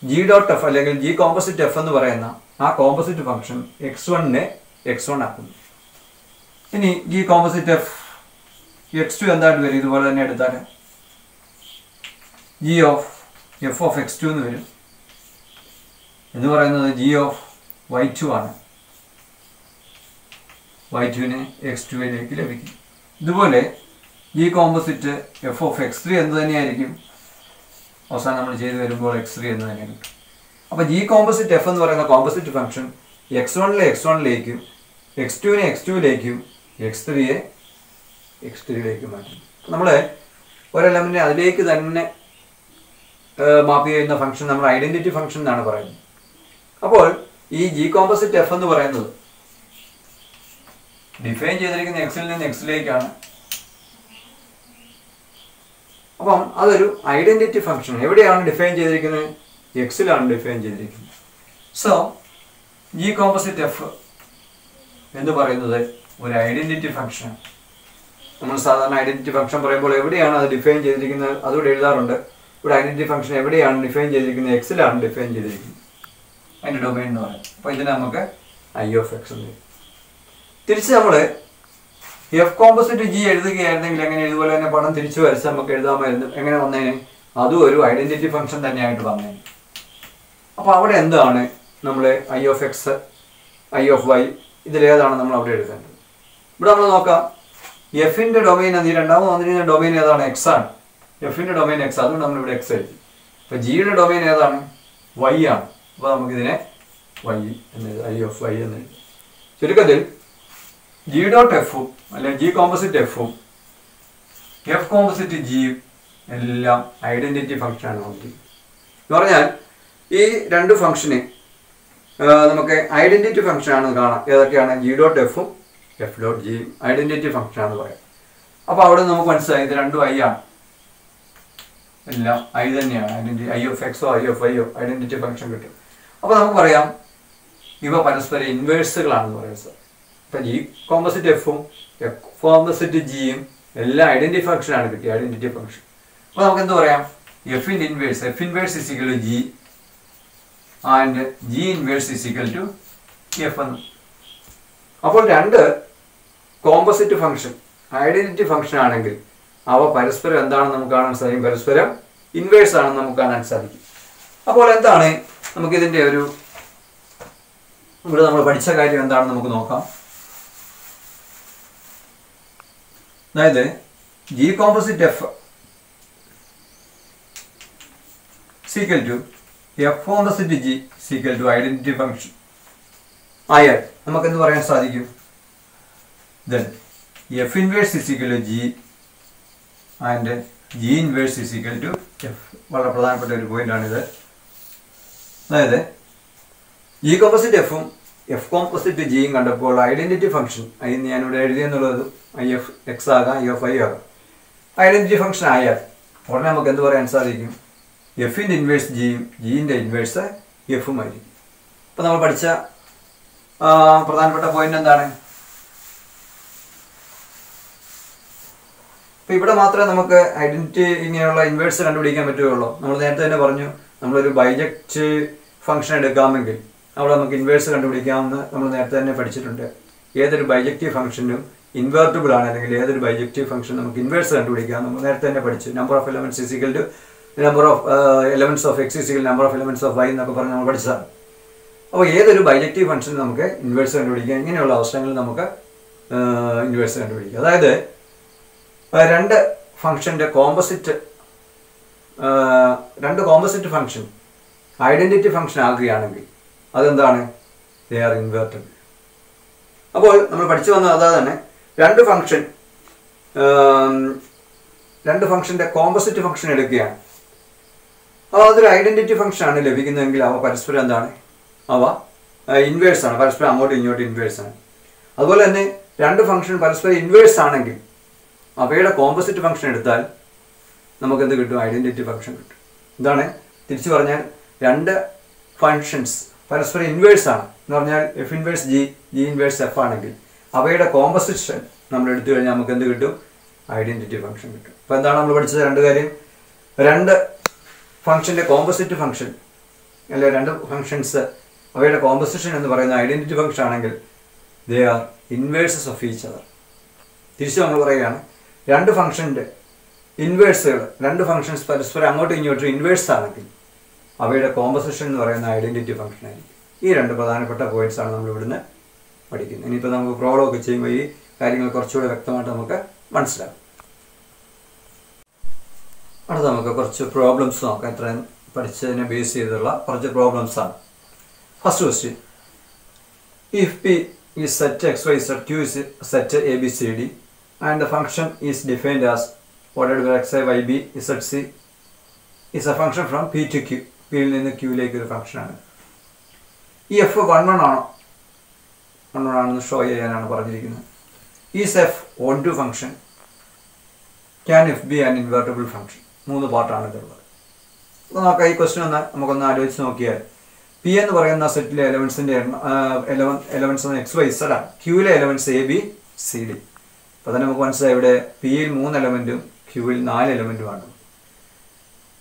ജി ഡോട്ട് എഫ് അല്ലെങ്കിൽ ജി കോമ്പോസിറ്റ് എഫ് എന്ന് പറയുന്ന ആ കോമ്പോസിറ്റ് ഫംഗ്ഷൻ x1നെ x1 ആക്കുന്നു. ഇനി ജി കോമ്പോസിറ്റ് എഫ് x2 എന്തായിട്ട് വരും? ഇതുപോലെ തന്നെ എടുത്താൽ G of F of x2 എന്ന് വരും. എന്ന് പറയുന്നത് ജി ഓഫ് y2 ആണ്. y2നെ x2ലേക്ക് ലഭിക്കും. ഇതുപോലെ G composite F of x3 എന്ത് തന്നെയായിരിക്കും? അവസാനം നമ്മൾ ചെയ്ത് വരുമ്പോൾ x3 എന്ന് തന്നെ കിട്ടും. അപ്പോൾ ജി കോമ്പോസിറ്റ് എഫ് എന്ന് പറയുന്ന കോമ്പോസിറ്റ് ഫംഗ്ഷൻ x1ലെ x1ലേക്കും x2നെ x2ലേക്കും x3യെ x3യിലേക്കും മാറ്റും. നമ്മൾ ഒരു എലമെന്റിനെ അതിലേക്ക് തന്നെ മാപ്പ് ചെയ്യുന്ന ഫംഗ്ഷൻ നമ്മൾ ഐഡന്റിറ്റി ഫംഗ്ഷൻ എന്നാണ് പറയുന്നത്. അപ്പോൾ ഈ ജി കോമ്പോസിറ്റ് എഫ് എന്ന് പറയുന്നത് ഡിഫൈൻ ചെയ്തിരിക്കുന്ന എക്സിൽ നിന്ന് എക്സിലേക്കാണ്. അപ്പം അതൊരു ഐഡന്റിറ്റി ഫംഗ്ഷൻ. എവിടെയാണ് ഡിഫൈൻ ചെയ്തിരിക്കുന്നത്? എക്സിലാണ് ഡിഫൈൻ ചെയ്തിരിക്കുന്നത്. സോ ജി കോമ്പോസിറ്റ് എഫ് എന്ന് പറയുന്നത് ഒരു ഐഡന്റിറ്റി ഫംഗ്ഷൻ. നമ്മൾ സാധാരണ ഐഡന്റിറ്റി ഫംഗ്ഷൻ പറയുമ്പോൾ എവിടെയാണ് അത് ഡിഫൈൻ ചെയ്തിരിക്കുന്നത് അതുകൂടെ എഴുതാറുണ്ട്. ഇവിടെ ഐഡന്റിറ്റി ഫംഗ്ഷൻ എവിടെയാണ് ഡിഫൈൻ ചെയ്തിരിക്കുന്നത്? എക്സിലാണ് ഡിഫൈൻ ചെയ്തിരിക്കുന്നത്. അതിൻ്റെ ഡൊമൈൻ എന്ന് പറയും. അപ്പോൾ ഇതിന് നമുക്ക് ഐ ഓഫ് എക്സ് എന്ന് പറയും. തിരിച്ച് നമ്മൾ എഫ് കോമ്പോസിറ്റ് ജി എഴുതുകയായിരുന്നെങ്കിൽ എങ്ങനെ ഇതുപോലെ തന്നെ പടം തിരിച്ചു വരച്ച് നമുക്ക് എഴുതാമായിരുന്നു. എങ്ങനെ വന്നേനെ? അതും ഒരു ഐഡന്റിറ്റി ഫംഗ്ഷൻ തന്നെയായിട്ട് വന്നേനെ. അപ്പോൾ അവിടെ എന്താണ് നമ്മൾ I of X, I of Y, ഇതിലേതാണ് നമ്മൾ അവിടെ എഴുതേണ്ടത്? ഇവിടെ നമ്മൾ നോക്കാം. എഫിൻ്റെ ഡൊമൈൻ ഈ രണ്ടാമത് വന്നിരിക്കുന്ന ഡൊമൈൻ ഏതാണ്? എക്സ് ആണ്. എഫിൻ്റെ ഡൊമൈൻ എക്സ്, അതുകൊണ്ട് നമ്മളിവിടെ എക്സ് എഴുതി. അപ്പോൾ ജിയുടെ ഡൊമൈൻ ഏതാണ്? വൈ ആണ്. അപ്പോൾ നമുക്കിതിനെ വൈ എന്ന് ഐ ഓഫ് വൈ എന്ന് എഴുതി. ചുരുക്കത്തിൽ ജി ഡോട്ട് എഫും അല്ലെങ്കിൽ ജി കോമ്പോസിറ്റ് എഫും എഫ് കോമ്പോസിറ്റ് ജിയും എല്ലാം ഐഡന്റിറ്റി ഫംഗ്ഷനാണ് നോക്കി. എന്ന് പറഞ്ഞാൽ ഈ രണ്ട് ഫംഗ്ഷന് നമുക്ക് ഐഡന്റിറ്റി ഫംഗ്ഷനാണെന്ന് കാണാം. ഏതൊക്കെയാണ്? ജി ഡോട്ട് എഫും എഫ് ഡോട്ട് ജിയും ഐഡന്റിറ്റി ഫംഗ്ഷനാണെന്ന് പറയാം. അപ്പോൾ അവിടെ നമുക്ക് മനസ്സിലായി ഇത് രണ്ടും ഐ ആണ്. എല്ലാം ഐ തന്നെയാണ്. ഐഡന്റിറ്റി ഐ ഓഫ് എക്സോ ഐ ഓഫ് വൈയോ ഐഡന്റിറ്റി ഫംഗ്ഷൻ കിട്ടും. അപ്പോൾ നമുക്ക് പറയാം ഇവ പരസ്പര ഇൻവേഴ്സുകളാണെന്ന് പറയാം സാർ. ഇപ്പം ജി കോമ്പോസിറ്റ് എഫും എഫ് കോമ്പോസിറ്റ് ജിയും എല്ലാം ഐഡന്റിറ്റി ഫംഗ്ഷനാണ് കിട്ടിയത്, ഐഡന്റിറ്റി ഫംഗ്ഷൻ. അപ്പോൾ നമുക്ക് എന്ത് പറയാം? എഫിൻ്റെ inverse, f inverse is equal to g and g inverse is equal to f എന്ന്. അപ്പോൾ രണ്ട് കോമ്പോസിറ്റ് ഫംഗ്ഷൻ ഐഡന്റിറ്റി ഫംഗ്ഷൻ ആണെങ്കിൽ അവ പരസ്പരം എന്താണെന്ന് നമുക്ക് കാണാൻ സാധിക്കും? പരസ്പരം ഇൻവേഴ്സ് ആണെന്ന് നമുക്ക് കാണാൻ സാധിക്കും. അപ്പോൾ എന്താണ് നമുക്കിതിൻ്റെ ഒരു ഇവിടെ നമ്മൾ പഠിച്ച കാര്യം എന്താണെന്ന് നമുക്ക് നോക്കാം. അതായത് g composite f is equal to f composite g is equal to identity function ആയാൽ നമുക്ക് എന്ത് പറയാൻ സാധിക്കും? Then f inverse is equal to g and g inverse is equal to f. വളരെ പ്രധാനപ്പെട്ട ഒരു പോയിന്റാണിത്. അതായത് ജി കോമ്പോസിറ്റ് എഫും എഫ് കോമ്പോസിറ്റ് ജിയും കണ്ടപ്പോൾ ഐഡന്റിറ്റി ഫംഗ്ഷൻ അതിന് ഞാനിവിടെ എഴുതിയെന്നുള്ളത് ഐ എഫ് എക്സ് ആകാം, ഐ എഫ് ഐ ആകാം. ഐഡന്റിറ്റി ഫംഗ്ഷൻ ആയാൽ ഉടനെ നമുക്ക് എന്ത് പറയാൻ സാധിക്കും? എഫിൻ്റെ ഇൻവേഴ്സ് ജിയും ജിൻ്റെ ഇൻവേഴ്സ് എഫും ആയിരിക്കും. അപ്പോൾ നമ്മൾ പഠിച്ച പ്രധാനപ്പെട്ട പോയിന്റ് എന്താണ്? അപ്പോൾ ഇവിടെ മാത്രമേ നമുക്ക് ഐഡന്റിറ്റി ഇങ്ങനെയുള്ള ഇൻവേഴ്സ് കണ്ടുപിടിക്കാൻ പറ്റുകയുള്ളൂ. നമ്മൾ നേരത്തെ തന്നെ പറഞ്ഞു നമ്മളൊരു ബൈജക്റ്റ് ഫംഗ്ഷൻ എടുക്കാമെങ്കിൽ അവിടെ നമുക്ക് ഇൻവേഴ്സ് കണ്ടുപിടിക്കാമെന്ന് നമ്മൾ നേരത്തെ തന്നെ പഠിച്ചിട്ടുണ്ട്. ഏതൊരു ബൈജക്റ്റീവ് ഫംഗ്ഷനും ഇൻവേർട്ടിബിൾ ആണ്, അല്ലെങ്കിൽ ഏതൊരു ബൈജക്റ്റീവ് ഫംഗ്ഷൻ നമുക്ക് ഇൻവേഴ്സ് കണ്ടുപിടിക്കാം നമ്മൾ നേരത്തെ തന്നെ പഠിച്ചു. Number of elements is equal to number of elements of X is equal number of elements of Y എന്നൊക്കെ പറഞ്ഞ് നമ്മൾ പഠിച്ചതാണ്. അപ്പോൾ ഏതൊരു ബൈജക്റ്റീവ് ഫംഗ്ഷന് നമുക്ക് ഇൻവേഴ്സ് കണ്ടുപിടിക്കാം. ഇങ്ങനെയുള്ള അവസരങ്ങളിൽ നമുക്ക് ഇൻവേഴ്സ് കണ്ടുപിടിക്കാം. അതായത് രണ്ട് ഫംഗ്ഷൻ്റെ രണ്ട് കോമ്പോസിറ്റ് ഫംഗ്ഷൻ ഐഡന്റിറ്റി ഫംഗ്ഷൻ ആകുകയാണെങ്കിൽ അതെന്താണ്? They are invertible. അപ്പോൾ നമ്മൾ പഠിച്ചു വന്നത് അതാ തന്നെ രണ്ട് ഫംഗ്ഷൻ്റെ കോമ്പോസിറ്റ് ഫംഗ്ഷൻ എടുക്കുകയാണ്. അപ്പോൾ അതൊരു ഐഡന്റിറ്റി ഫംഗ്ഷൻ ആണ് ലഭിക്കുന്നതെങ്കിൽ അവ പരസ്പരം എന്താണ്? അവ ഇൻവേഴ്സ് ആണ്, പരസ്പരം അങ്ങോട്ടും ഇങ്ങോട്ടും ഇൻവേഴ്സ് ആണ്. അതുപോലെ തന്നെ രണ്ട് ഫംഗ്ഷൻ പരസ്പരം ഇൻവേഴ്സ് ആണെങ്കിൽ അവയുടെ കോമ്പോസിറ്റ് ഫംഗ്ഷൻ എടുത്താൽ നമുക്ക് എന്ത് കിട്ടും? ഐഡന്റിറ്റി ഫംഗ്ഷൻ കിട്ടും. ഇതാണ് തിരിച്ചു പറഞ്ഞാൽ രണ്ട് ഫംഗ്ഷൻസ് പരസ്പരം ഇൻവേഴ്സ് ആണ് എന്ന് പറഞ്ഞാൽ F inverse G, G inverse F ആണെങ്കിൽ അവയുടെ കോമ്പോസിഷൻ നമ്മൾ എടുത്തു കഴിഞ്ഞാൽ നമുക്ക് എന്ത് കിട്ടും? ഐഡന്റിറ്റി ഫംഗ്ഷൻ കിട്ടും. അപ്പോൾ എന്താണ് നമ്മൾ പഠിച്ചത്? രണ്ട് കാര്യം. രണ്ട് ഫംഗ്ഷൻ്റെ കോമ്പോസിറ്റ് ഫംഗ്ഷൻ അല്ലെങ്കിൽ രണ്ട് ഫംഗ്ഷൻസ് അവയുടെ കോമ്പസിഷൻ എന്ന് പറയുന്ന ഐഡൻറ്റിറ്റി ഫംഗ്ഷൻ ആണെങ്കിൽ they are inverses of each other. തിരിച്ച് നമ്മൾ പറയുകയാണ്, രണ്ട് ഫംഗ്ഷൻ്റെ ഇൻവേഴ്സുകൾ, രണ്ട് ഫംഗ്ഷൻസ് പരസ്പരം അങ്ങോട്ടും ഇങ്ങോട്ടും ഇൻവേഴ്സ് ആണെങ്കിൽ അവയുടെ കോമ്പസിഷൻ എന്ന് പറയുന്ന ഐഡൻറ്റിറ്റി ഫംഗ്ഷൻ ആയിരിക്കും. ഈ രണ്ട് പ്രധാനപ്പെട്ട പോയിന്റ്സാണ് നമ്മൾ ഇവിടുന്ന് പഠിക്കുന്നത്. ഇനിയിപ്പോൾ നമുക്ക് പ്രോബ്ലം ഒക്കെ ചെയ്യുമ്പോൾ ഈ കാര്യങ്ങൾ കുറച്ചുകൂടെ വ്യക്തമായിട്ട് നമുക്ക് മനസ്സിലാകും. അടുത്ത നമുക്ക് കുറച്ച് പ്രോബ്ലംസ് നോക്കാം. ഇത്രയും പഠിച്ചതിനെ ബേസ് ചെയ്തുള്ള കുറച്ച് പ്രോബ്ലംസാണ്. First question, if P is set x, y, z, q is set a, b, c, d and the function is defined as whatever x, y, b, z, c is a function from p to q. p യിൽ നിന്ന് q ലേക്ക് ഒരു ഫംഗ്ഷനാണ്. ഈ F 1 ആണെന്ന് show ചെയ്യാനാണ് പറഞ്ഞിരിക്കുന്നത്. Is f onto function, can f be an invertible function. 3 പാർട്ടാണ് ഇതുള്ളത്. അപ്പോൾ നോക്കാം, ഈ ക്വസ്റ്റ്യൻ നമുക്കൊന്ന് ആലോചിച്ച് നോക്കിയാൽ പി എന്ന് പറയുന്ന സെറ്റിലെ എലമെൻസിൻ്റെ എലമെൻസ് എക്സ് വൈ സെഡ് ആണ്. ക്യൂവിലെ elements A B C D. അപ്പോൾ തന്നെ നമുക്ക് മനസ്സിലായി ഇവിടെ പിയിൽ 3 എലമെൻറ്റും ക്യൂവിൽ 4 എലമെൻറ്റുമാണ്.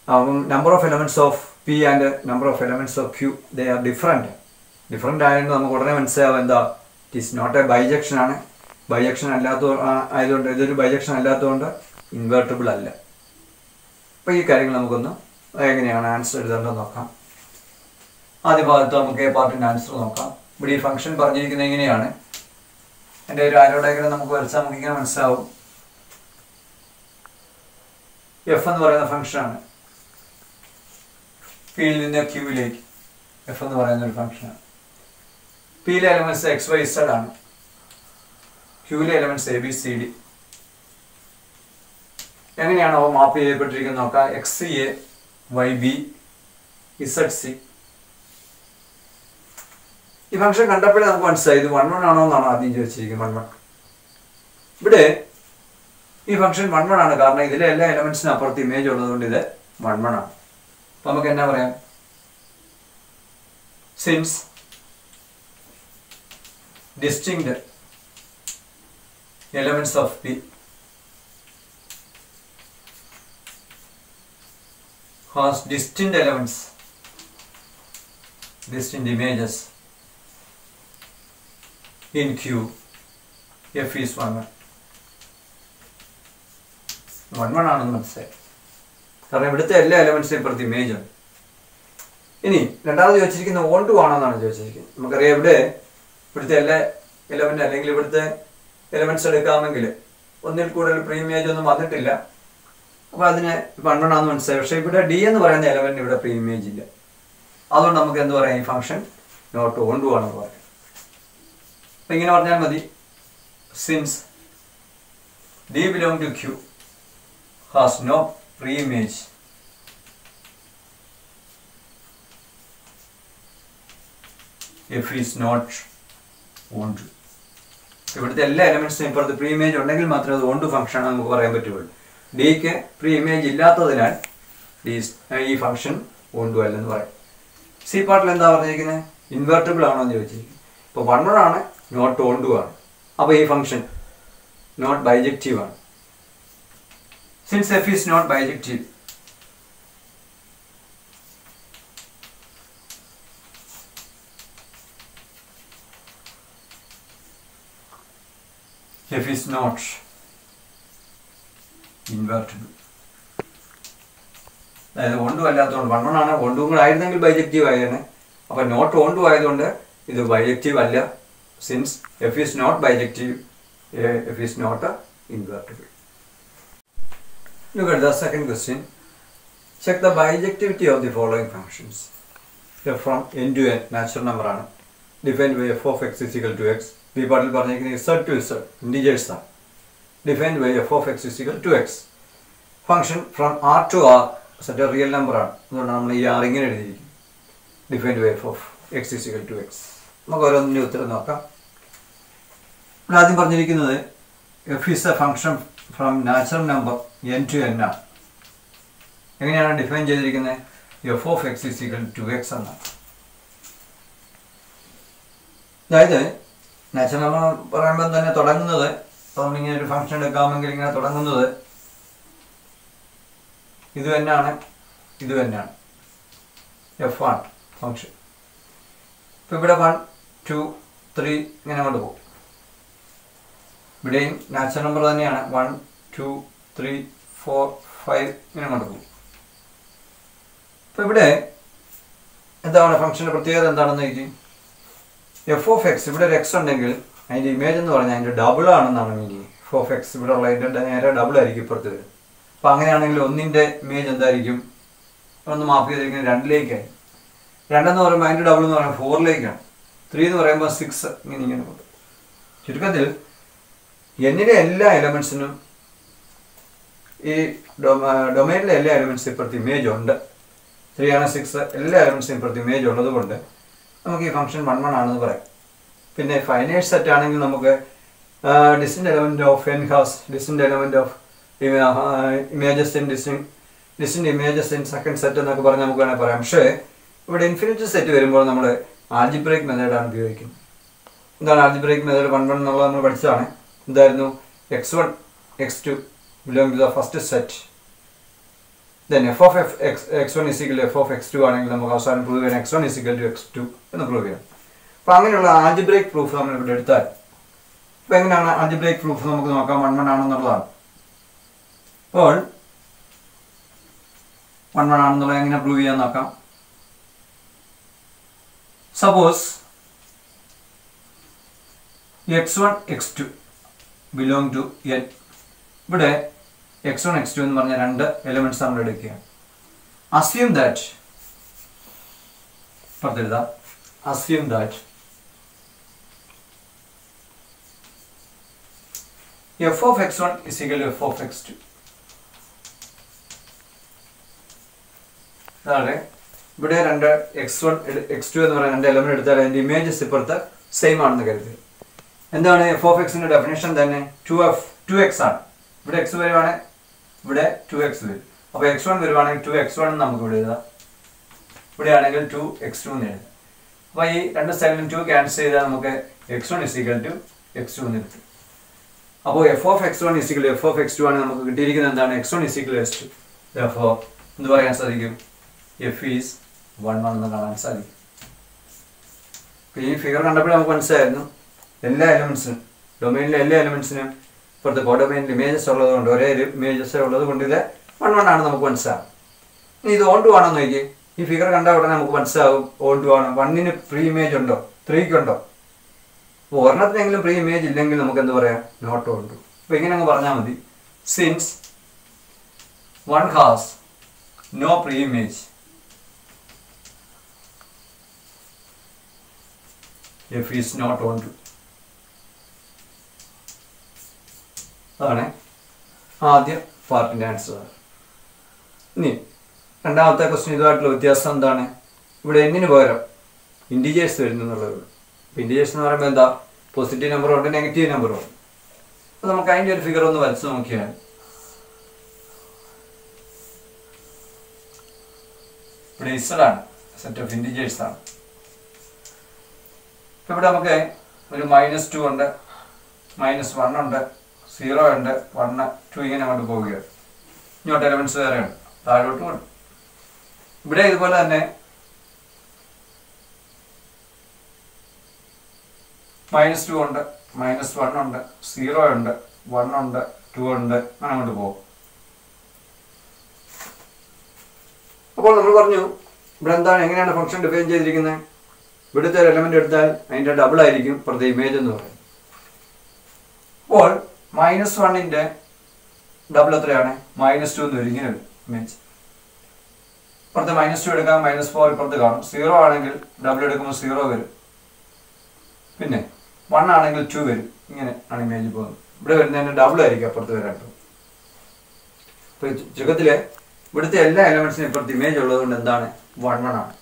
അപ്പം number of elements of P and number of elements of Q they are different ആയതുകൊണ്ട് നമുക്ക് ഉടനെ മനസ്സിലാവും എന്താ, it is not a bijection ആണ്. ബൈജക്ഷൻ ആയതുകൊണ്ട് ഇതൊരു ബൈജക്ഷൻ അല്ലാത്തതുകൊണ്ട് ഇൻവേർട്ടബിൾ അല്ല. അപ്പോൾ ഈ കാര്യങ്ങൾ നമുക്കൊന്ന് എങ്ങനെയാണ് ആൻസർ എഴുതേണ്ടതെന്ന് നോക്കാം. ആദ്യ ഭാഗത്ത് നമുക്ക് എ പാർട്ടിൻ്റെ ആൻസർ നോക്കാം. ഇവിടെ ഈ ഫംഗ്ഷൻ പറഞ്ഞിരിക്കുന്നത് എങ്ങനെയാണ്, എൻ്റെ ഒരു ആരോ ഡയഗ്രം നമുക്ക് വരച്ചാൽ നമുക്കിങ്ങനെ മനസ്സിലാവും. എഫ് എന്ന് പറയുന്ന ഫംഗ്ഷനാണ്, പിയിൽ നിന്ന് ക്യൂവിലേക്ക് എഫ് എന്ന് പറയുന്ന ഒരു ഫംഗ്ഷനാണ്. പിയിലെ എലമെൻറ്റ്സ് എക്സ് വൈ സെഡ് ആണ്, ക്യൂവിലെ elements A B C D. എങ്ങനെയാണോ മാപ്പ് ചെയ്യപ്പെട്ടിരിക്കുന്നത് നോക്കാം. X A, Y B, Z C. ഈ ഫംഗ്ഷൻ കണ്ടപ്പോഴേ നമുക്ക് മനസ്സിലായി ഇത് 1 ആണോ എന്നാണ് ആദ്യം ചോദിച്ചിരിക്കുന്നത്. 1 ഇവിടെ ഈ ഫംഗ്ഷൻ 1 ആണ്, കാരണം ഇതിലെ എല്ലാ എലമെന്റ്സിനും അപ്പുറത്ത് ഇമേജ് ഉള്ളതുകൊണ്ട് ഇത് 1 ആണ്. അപ്പം നമുക്ക് എന്നാ പറയാം, since distinct elements of P has distinct elements, distinct images in Q, F is 1 ആണെന്ന് മനസ്സിലായി, കാരണം ഇവിടുത്തെ എല്ലാ എലമെന്റ്സിനും ഇപ്പുറത്ത് ഇമേജ് ഉണ്ട്. ഇനി രണ്ടാമത് ചോദിച്ചിരിക്കുന്നത് ഓൺ ടു ആണെന്നാണ് ചോദിച്ചിരിക്കുന്നത്. നമുക്കറിയാം ഇവിടുത്തെ എല്ലാ എലമെന്റ് അല്ലെങ്കിൽ ഇവിടുത്തെ എലമെന്റ്സ് എടുക്കാമെങ്കിൽ ഒന്നിൽ കൂടുതൽ പ്രീ ഇമേജ് ഒന്നും വന്നിട്ടില്ല, അപ്പോൾ അതിന് 1 ആണെന്ന് മനസ്സിലായി. പക്ഷേ ഇവിടെ ഡി എന്ന് പറയുന്ന എലമെന്റ് ഇവിടെ പ്രീ ഇമേജ് ഇല്ല, അതുകൊണ്ട് നമുക്ക് എന്ത് പറയാം, ഈ ഫംഗ്ഷൻ നോട്ട് ഓൺ ടു ആണെന്ന് പറയാം. അപ്പം ഇങ്ങനെ പറഞ്ഞാൽ മതി, since d belong to Q has no pre image f is not onto. ഇവിടുത്തെ എല്ലാ എലമെന്റ്സിനും ഇപ്പുറത്ത് പ്രീ ഇമേജ് ഉണ്ടെങ്കിൽ മാത്രമേ അത് ഓൺ ടു ഫംഗ്ഷൻ നമുക്ക് പറയാൻ പറ്റുള്ളൂ. ഡിക്ക് പ്രീ ഇമേജ് ഇല്ലാത്തതിനാൽ ഈ ഫംഗ്ഷൻ ഓൺ ടു അല്ലെന്ന് പറയും. സി പാർട്ടിൽ എന്താ പറഞ്ഞിരിക്കുന്നത്, ഇൻവേർട്ടബിൾ ആണോ എന്ന് ചോദിച്ചിരിക്കുന്നത്. ഇപ്പോൾ 1 ആണ്, നോട്ട് ഓൺ ടു ആണ്. അപ്പോൾ ഈ ഫംഗ്ഷൻ നോട്ട് ബൈജക്റ്റീവ് ആണ്. Since f is not bijective, f is not invertible. അതായത് ഓൺ ടു അല്ലാത്തതുകൊണ്ട് 1 ആണ്, ഓൺ ടു കൂടെ ആയിരുന്നെങ്കിൽ ബൈജക്റ്റീവ് ആയിരുന്നു. അപ്പോൾ നോട്ട് ഓൺ ടു ആയതുകൊണ്ട് ഇത് ബൈജക്റ്റീവ് അല്ല. Since f is not bijective, f is not invertible. Look at the second question. Check the bijectivity of the following functions. F from n to n natural number ആണ്, defined by f of x is equal to x. ഈ പാർട്ടിൽ പറഞ്ഞിരിക്കുന്നത് z to z integers ആണ്, defined by f of x is equal to x. Function from r to r set a real number ആണ്, അതുകൊണ്ട് നമ്മൾ ഈ r ഇങ്ങനെ എഴുതിയിരിക്കും, defined by f of x is equal to x. നമുക്ക് ഓരോന്നിൻ്റെ ഉത്തരം നോക്കാം. ഇവിടെ ആദ്യം പറഞ്ഞിരിക്കുന്നത് f is a function from natural number n to n ആണ്. എങ്ങനെയാണ് ഡിഫൈൻ ചെയ്തിരിക്കുന്നത്, f of x is equal to x എന്നാണ്. അതായത് നാച്ചുറൽ നമ്പർ പറയുമ്പോൾ തന്നെ തുടങ്ങുന്നത്, നമ്മളിങ്ങനെ ഒരു ഫംഗ്ഷൻ എടുക്കാമെങ്കിൽ ഇങ്ങനെ തുടങ്ങുന്നത് ഇത് തന്നെയാണ്, ഇത് തന്നെയാണ്, f ആണ്. ഫംഗ്ഷൻ. ഇപ്പോൾ ഇവിടെ 1 2 3 ഇങ്ങനെ അങ്ങോട്ട് പോകും. ഇവിടെയും നാച്ചുറൽ നമ്പർ തന്നെയാണ്. 1 2 3 4 5 ഇങ്ങനെ അങ്ങോട്ട് പോകും. അപ്പോൾ ഇവിടെ എന്താണ് ഫംഗ്ഷൻ്റെ പ്രത്യേകത എന്താണെന്ന് ചോദിക്കും. എഫ് ഓഫ് എക്സ്, ഇവിടെ ഒരു എക്സ് ഉണ്ടെങ്കിൽ അതിൻ്റെ ഇമേജ് എന്ന് പറഞ്ഞാൽ അതിൻ്റെ ഡബിൾ ആണെന്നാണ് മീനിങ്. എഫ് ഓഫ് എക്സ് ഇവിടെ ഉള്ളതിൻ്റെ നേരെ ഡബിൾ ആയിരിക്കും ഇപ്പുറത്ത് വരും. അപ്പോൾ അങ്ങനെയാണെങ്കിൽ ഒന്നിൻ്റെ ഇമേജ് എന്തായിരിക്കും? ഒന്ന് മാപ്പ് ചെയ്തിരിക്കുന്നത് 2ലേക്കായി. 2 എന്ന് പറയുമ്പോൾ അതിൻ്റെ ഡബിൾ എന്ന് പറയുമ്പോൾ 4ലേക്കാണ്. 3 എന്ന് പറയുമ്പോൾ 6 ഇങ്ങനെ കൊണ്ട്. ചുരുക്കത്തിൽ എന്നിലെ എല്ലാ എലമെൻസിനും ഈ ഡൊമൈനിലെ എല്ലാ എലമെൻസിനും ഇപ്പുറത്ത് ഇമേജ് ഉണ്ട്. 3 ആണ് 6 എല്ലാ എലമെൻസിനും ഇപ്പുറത്ത് ഇമേജ് ഉള്ളത് കൊണ്ട് നമുക്ക് ഈ ഫംഗ്ഷൻ 1 1 ആണെന്ന് പറയാം. പിന്നെ ഫൈനൈറ്റ് സെറ്റ് ആണെങ്കിൽ നമുക്ക് distant element of n has distant element of images in distant images in second set എന്നൊക്കെ പറഞ്ഞ് നമുക്ക് വേണമെങ്കിൽ പറയാം. പക്ഷേ ഇവിടെ ഇൻഫിനിറ്റ് സെറ്റ് വരുമ്പോൾ നമ്മൾ ആൽജിബ്രൈക് മെത്തേഡാണ് ഉപയോഗിക്കുന്നത്. എന്താണ് ആൽജിബ്രൈക് മെത്തേഡ്? 1 1 എന്നുള്ളത് നമ്മൾ പഠിച്ചതാണ്. എന്തായിരുന്നു? x1 x2 belong to the first set. Then f of x1 is equal to f of x2 ആണെങ്കിൽ നമുക്ക് അവസാനം പ്രൂവ് ചെയ്യാൻ x1 is equal to x2 എന്ന് പ്രൂവ് ചെയ്യാം. അപ്പോൾ അങ്ങനെയുള്ള ആൽജിബ്രൈക് പ്രൂഫ് നമ്മൾ ഇവിടെ എടുത്താൽ അപ്പോൾ എങ്ങനെയാണ് ആൽജിബ്രൈക് പ്രൂഫ് നമുക്ക് നോക്കാം. 1 1 ആണെന്നുള്ളതാണ്. അപ്പോൾ 1 1 ആണെന്നുള്ളത് എങ്ങനെ പ്രൂവ് ചെയ്യാൻ നോക്കാം. Suppose x1 x2 belong to n. ഇവിടെ x1 x2 എന്ന് പറഞ്ഞ 2 എലിമെന്റ്സ് നമ്മൾ എടുക്കുകയാണ്. assume that f of x1 is equal to f of x2. അതായത് ഇവിടെ 2 x1 x2 എന്ന് പറയുന്ന 2 എലിമെന്റ് എടുത്താൽ അതിന്റെ ഇമേജസ് ഇപ്പുറത്ത് സെയിം ആണെന്ന് കരുതുക. എന്താണ് എഫ് ഓഫ് എക്സിന്റെ ഡെഫിനേഷൻ തന്നെ? 2x ആണ്. ഇവിടെ x വരുവാണെങ്കിൽ ഇവിടെ 2x വരും. അപ്പോൾ x1 വരുവാണെങ്കിൽ 2x1 നമുക്ക് ഇവിടെ എഴുതാം. ഇവിടെ ആണെങ്കിൽ 2x2 എന്ന് എഴുതാം. അപ്പോൾ ഈ 2 സൈഡിലും 2 ക്യാൻസൽ ചെയ്താൽ നമുക്ക് x1 is equal to x2 എന്ന് കിട്ടും. അപ്പോൾ f of x1 is equal to f of x2 ആണ് നമുക്ക് കിട്ടിയിരിക്കുന്നത്. എന്താണ്? x1 is equal to x2. അപ്പോൾ എന്ത് പറയാൻ സാധിക്കും? f is 1 1 എന്ന് കാണാൻ സാധിക്കും. ഈ ഫിഗർ കണ്ടപ്പോൾ നമുക്ക് മനസ്സിലായിരുന്നു എല്ലാ എലിമെന്റ്സിനും ഡൊമൈനിലെ എല്ലാ എലിമെന്റ്സിനും ഇപ്പോഴത്തെ കോഡൊമൈനിൽ ഇമേജസ് ഉള്ളത് കൊണ്ട് ഒരേ ഇമേജസ് ഉള്ളത് കൊണ്ട് ഇത് 1 1 ആണ് നമുക്ക് മനസ്സിലാവും. ഇനി ഇത് ഓൺ ടു ആണോ നോക്കി. ഈ ഫിഗർ കണ്ടാൽ ഉടനെ നമുക്ക് മനസ്സിലാവും ഓൺ ടു ആണ്. 1ന് പ്രീ ഇമേജ് ഉണ്ടോ? 3ക്ക് ഉണ്ടോ? അപ്പോൾ ഒരെണ്ണത്തിനെങ്കിലും പ്രീ ഇമേജ് ഇല്ലെങ്കിൽ നമുക്ക് എന്ത് പറയാം? Not onto. അപ്പോൾ ഇങ്ങനെ അങ്ങ് പറഞ്ഞാൽ മതി. Since 1 has no pre image f is not on to. അതാണ് ആദ്യ പാർട്ടിൻ്റെ ആൻസർ. ഇനി രണ്ടാമത്തെ ക്വസ്റ്റ്യൻ ഇതുമായിട്ടുള്ള വ്യത്യാസം എന്താണ്? ഇവിടെ എന്നിന് പകരം ഇൻഡിജേഴ്സ് വരുന്നു എന്നുള്ളത്. അപ്പോൾ ഇൻഡിജേഴ്സ് എന്ന് പറയുമ്പോൾ എന്താ? പോസിറ്റീവ് നമ്പറും ഉണ്ട്, നെഗറ്റീവ് നമ്പറും ഉണ്ട്. അപ്പോൾ നമുക്ക് അതിൻ്റെ ഒരു ഫിഗർ ഒന്ന് വരച്ച് നോക്കിയാൽ ഇവിടെ ഇസഡാണ്, സെറ്റ് ഓഫ് ഇൻഡിജേഴ്സ് ആണ്. ഇപ്പോൾ ഇവിടെ നമുക്ക് ഒരു -2 ഉണ്ട്, -1 ഉണ്ട്, 0 ഉണ്ട്, 1 2 ഇങ്ങനെ അങ്ങോട്ട് പോവുകയാണ്. ഇങ്ങോട്ട് എലമെന്റ്സ് വേറെയാണ്, താഴോട്ട് പോകും. ഇവിടെ ഇതുപോലെ തന്നെ -2 ഉണ്ട്, -1 ഉണ്ട്, 0 ഉണ്ട്, 1 ഉണ്ട്, 2 ഉണ്ട്, അങ്ങനെ അങ്ങോട്ട് പോകും. അപ്പോൾ നമ്മൾ പറഞ്ഞു ഇവിടെ എന്താണ്, എങ്ങനെയാണ് ഫംഗ്ഷൻ ഡിഫൈൻ ചെയ്തിരിക്കുന്നത്? ഇവിടുത്തെ ഒരു എലമെന്റ് എടുത്താൽ അതിൻ്റെ ഡബിൾ ആയിരിക്കും ഇപ്പുറത്തെ ഇമേജ് എന്ന് പറയും. അപ്പോൾ -1ന്റെ ഡബിൾ എത്രയാണ്? -2 എന്ന് വരും. ഇങ്ങനെ വരും ഇമേജ്. ഇപ്പുറത്തെ -2 എടുക്കാം, -4 ഇപ്പുറത്ത് കാണും. 0 ആണെങ്കിൽ ഡബിൾ എടുക്കുമ്പോൾ 0 വരും. പിന്നെ 1 ആണെങ്കിൽ 2 വരും. ഇങ്ങനെ ആണ് ഇമേജ് പോകുന്നത്. ഇവിടെ വരുന്നതിൻ്റെ ഡബിൾ ആയിരിക്കും അപ്പുറത്ത് വരാട്ടോ. അപ്പോൾ ചുരുക്കത്തില് ഇവിടുത്തെ എല്ലാ എലമെന്റ്സിനും ഇപ്പുറത്ത് ഇമേജ് ഉള്ളതുകൊണ്ട് എന്താണ്? 1 1 ആണ്.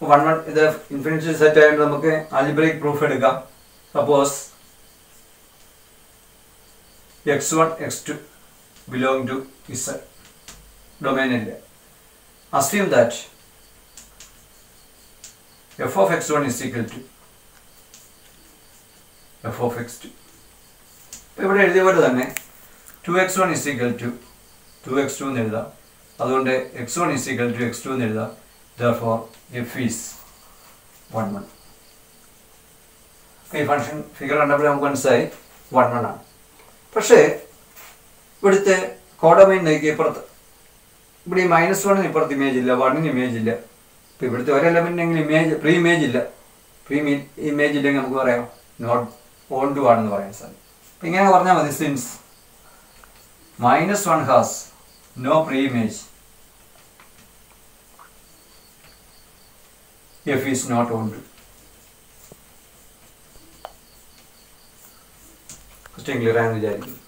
1 1 ഇത് ഇൻഫിനിറ്റി സെറ്റ് ആയിട്ട് നമുക്ക് ആൽജിബ്രൈക് പ്രൂഫ് എടുക്കാം. Suppose x1 x2 belong to Z ഡൊമൈനിലെ. assume that f of x1 is equal to f of x2. ഇപ്പോൾ ഇവിടെ എഴുതിയ പോലെ തന്നെ 2x1 is equal to 2x2 എന്ന് എഴുതാം. അതുകൊണ്ട് x1 is equal to x2 എന്ന് എഴുതാം. therefore f is 1 1. ഈ ഫംഗ്ഷൻ ഫിഗർ കണ്ടപ്പോൾ നമുക്ക് മനസ്സിലായി 1 1 ആണ്. പക്ഷേ ഇവിടുത്തെ കോഡൊമൈൻ നോക്കി ഇപ്പുറത്ത് ഇവിടെ ഈ -1 ഇപ്പുറത്ത് ഇമേജ് ഇല്ല, 1 ഇമേജ് ഇല്ല. ഇപ്പോൾ ഇവിടുത്തെ ഒരു എലമെൻറ്റെങ്കിലും ഇമേജ് പ്രീ ഇമേജ് ഇല്ല. പ്രീ ഇമേജ് ഇല്ലെങ്കിൽ നമുക്ക് പറയാം നോട്ട് ഓൺ ടു ആണെന്ന് പറയാൻ സാധിക്കും. അപ്പം ഇങ്ങനെ പറഞ്ഞാൽ മതി, since -1 has no pre image f is not on to. Question clear ആണെന്ന് വിചാരിക്കുന്നു.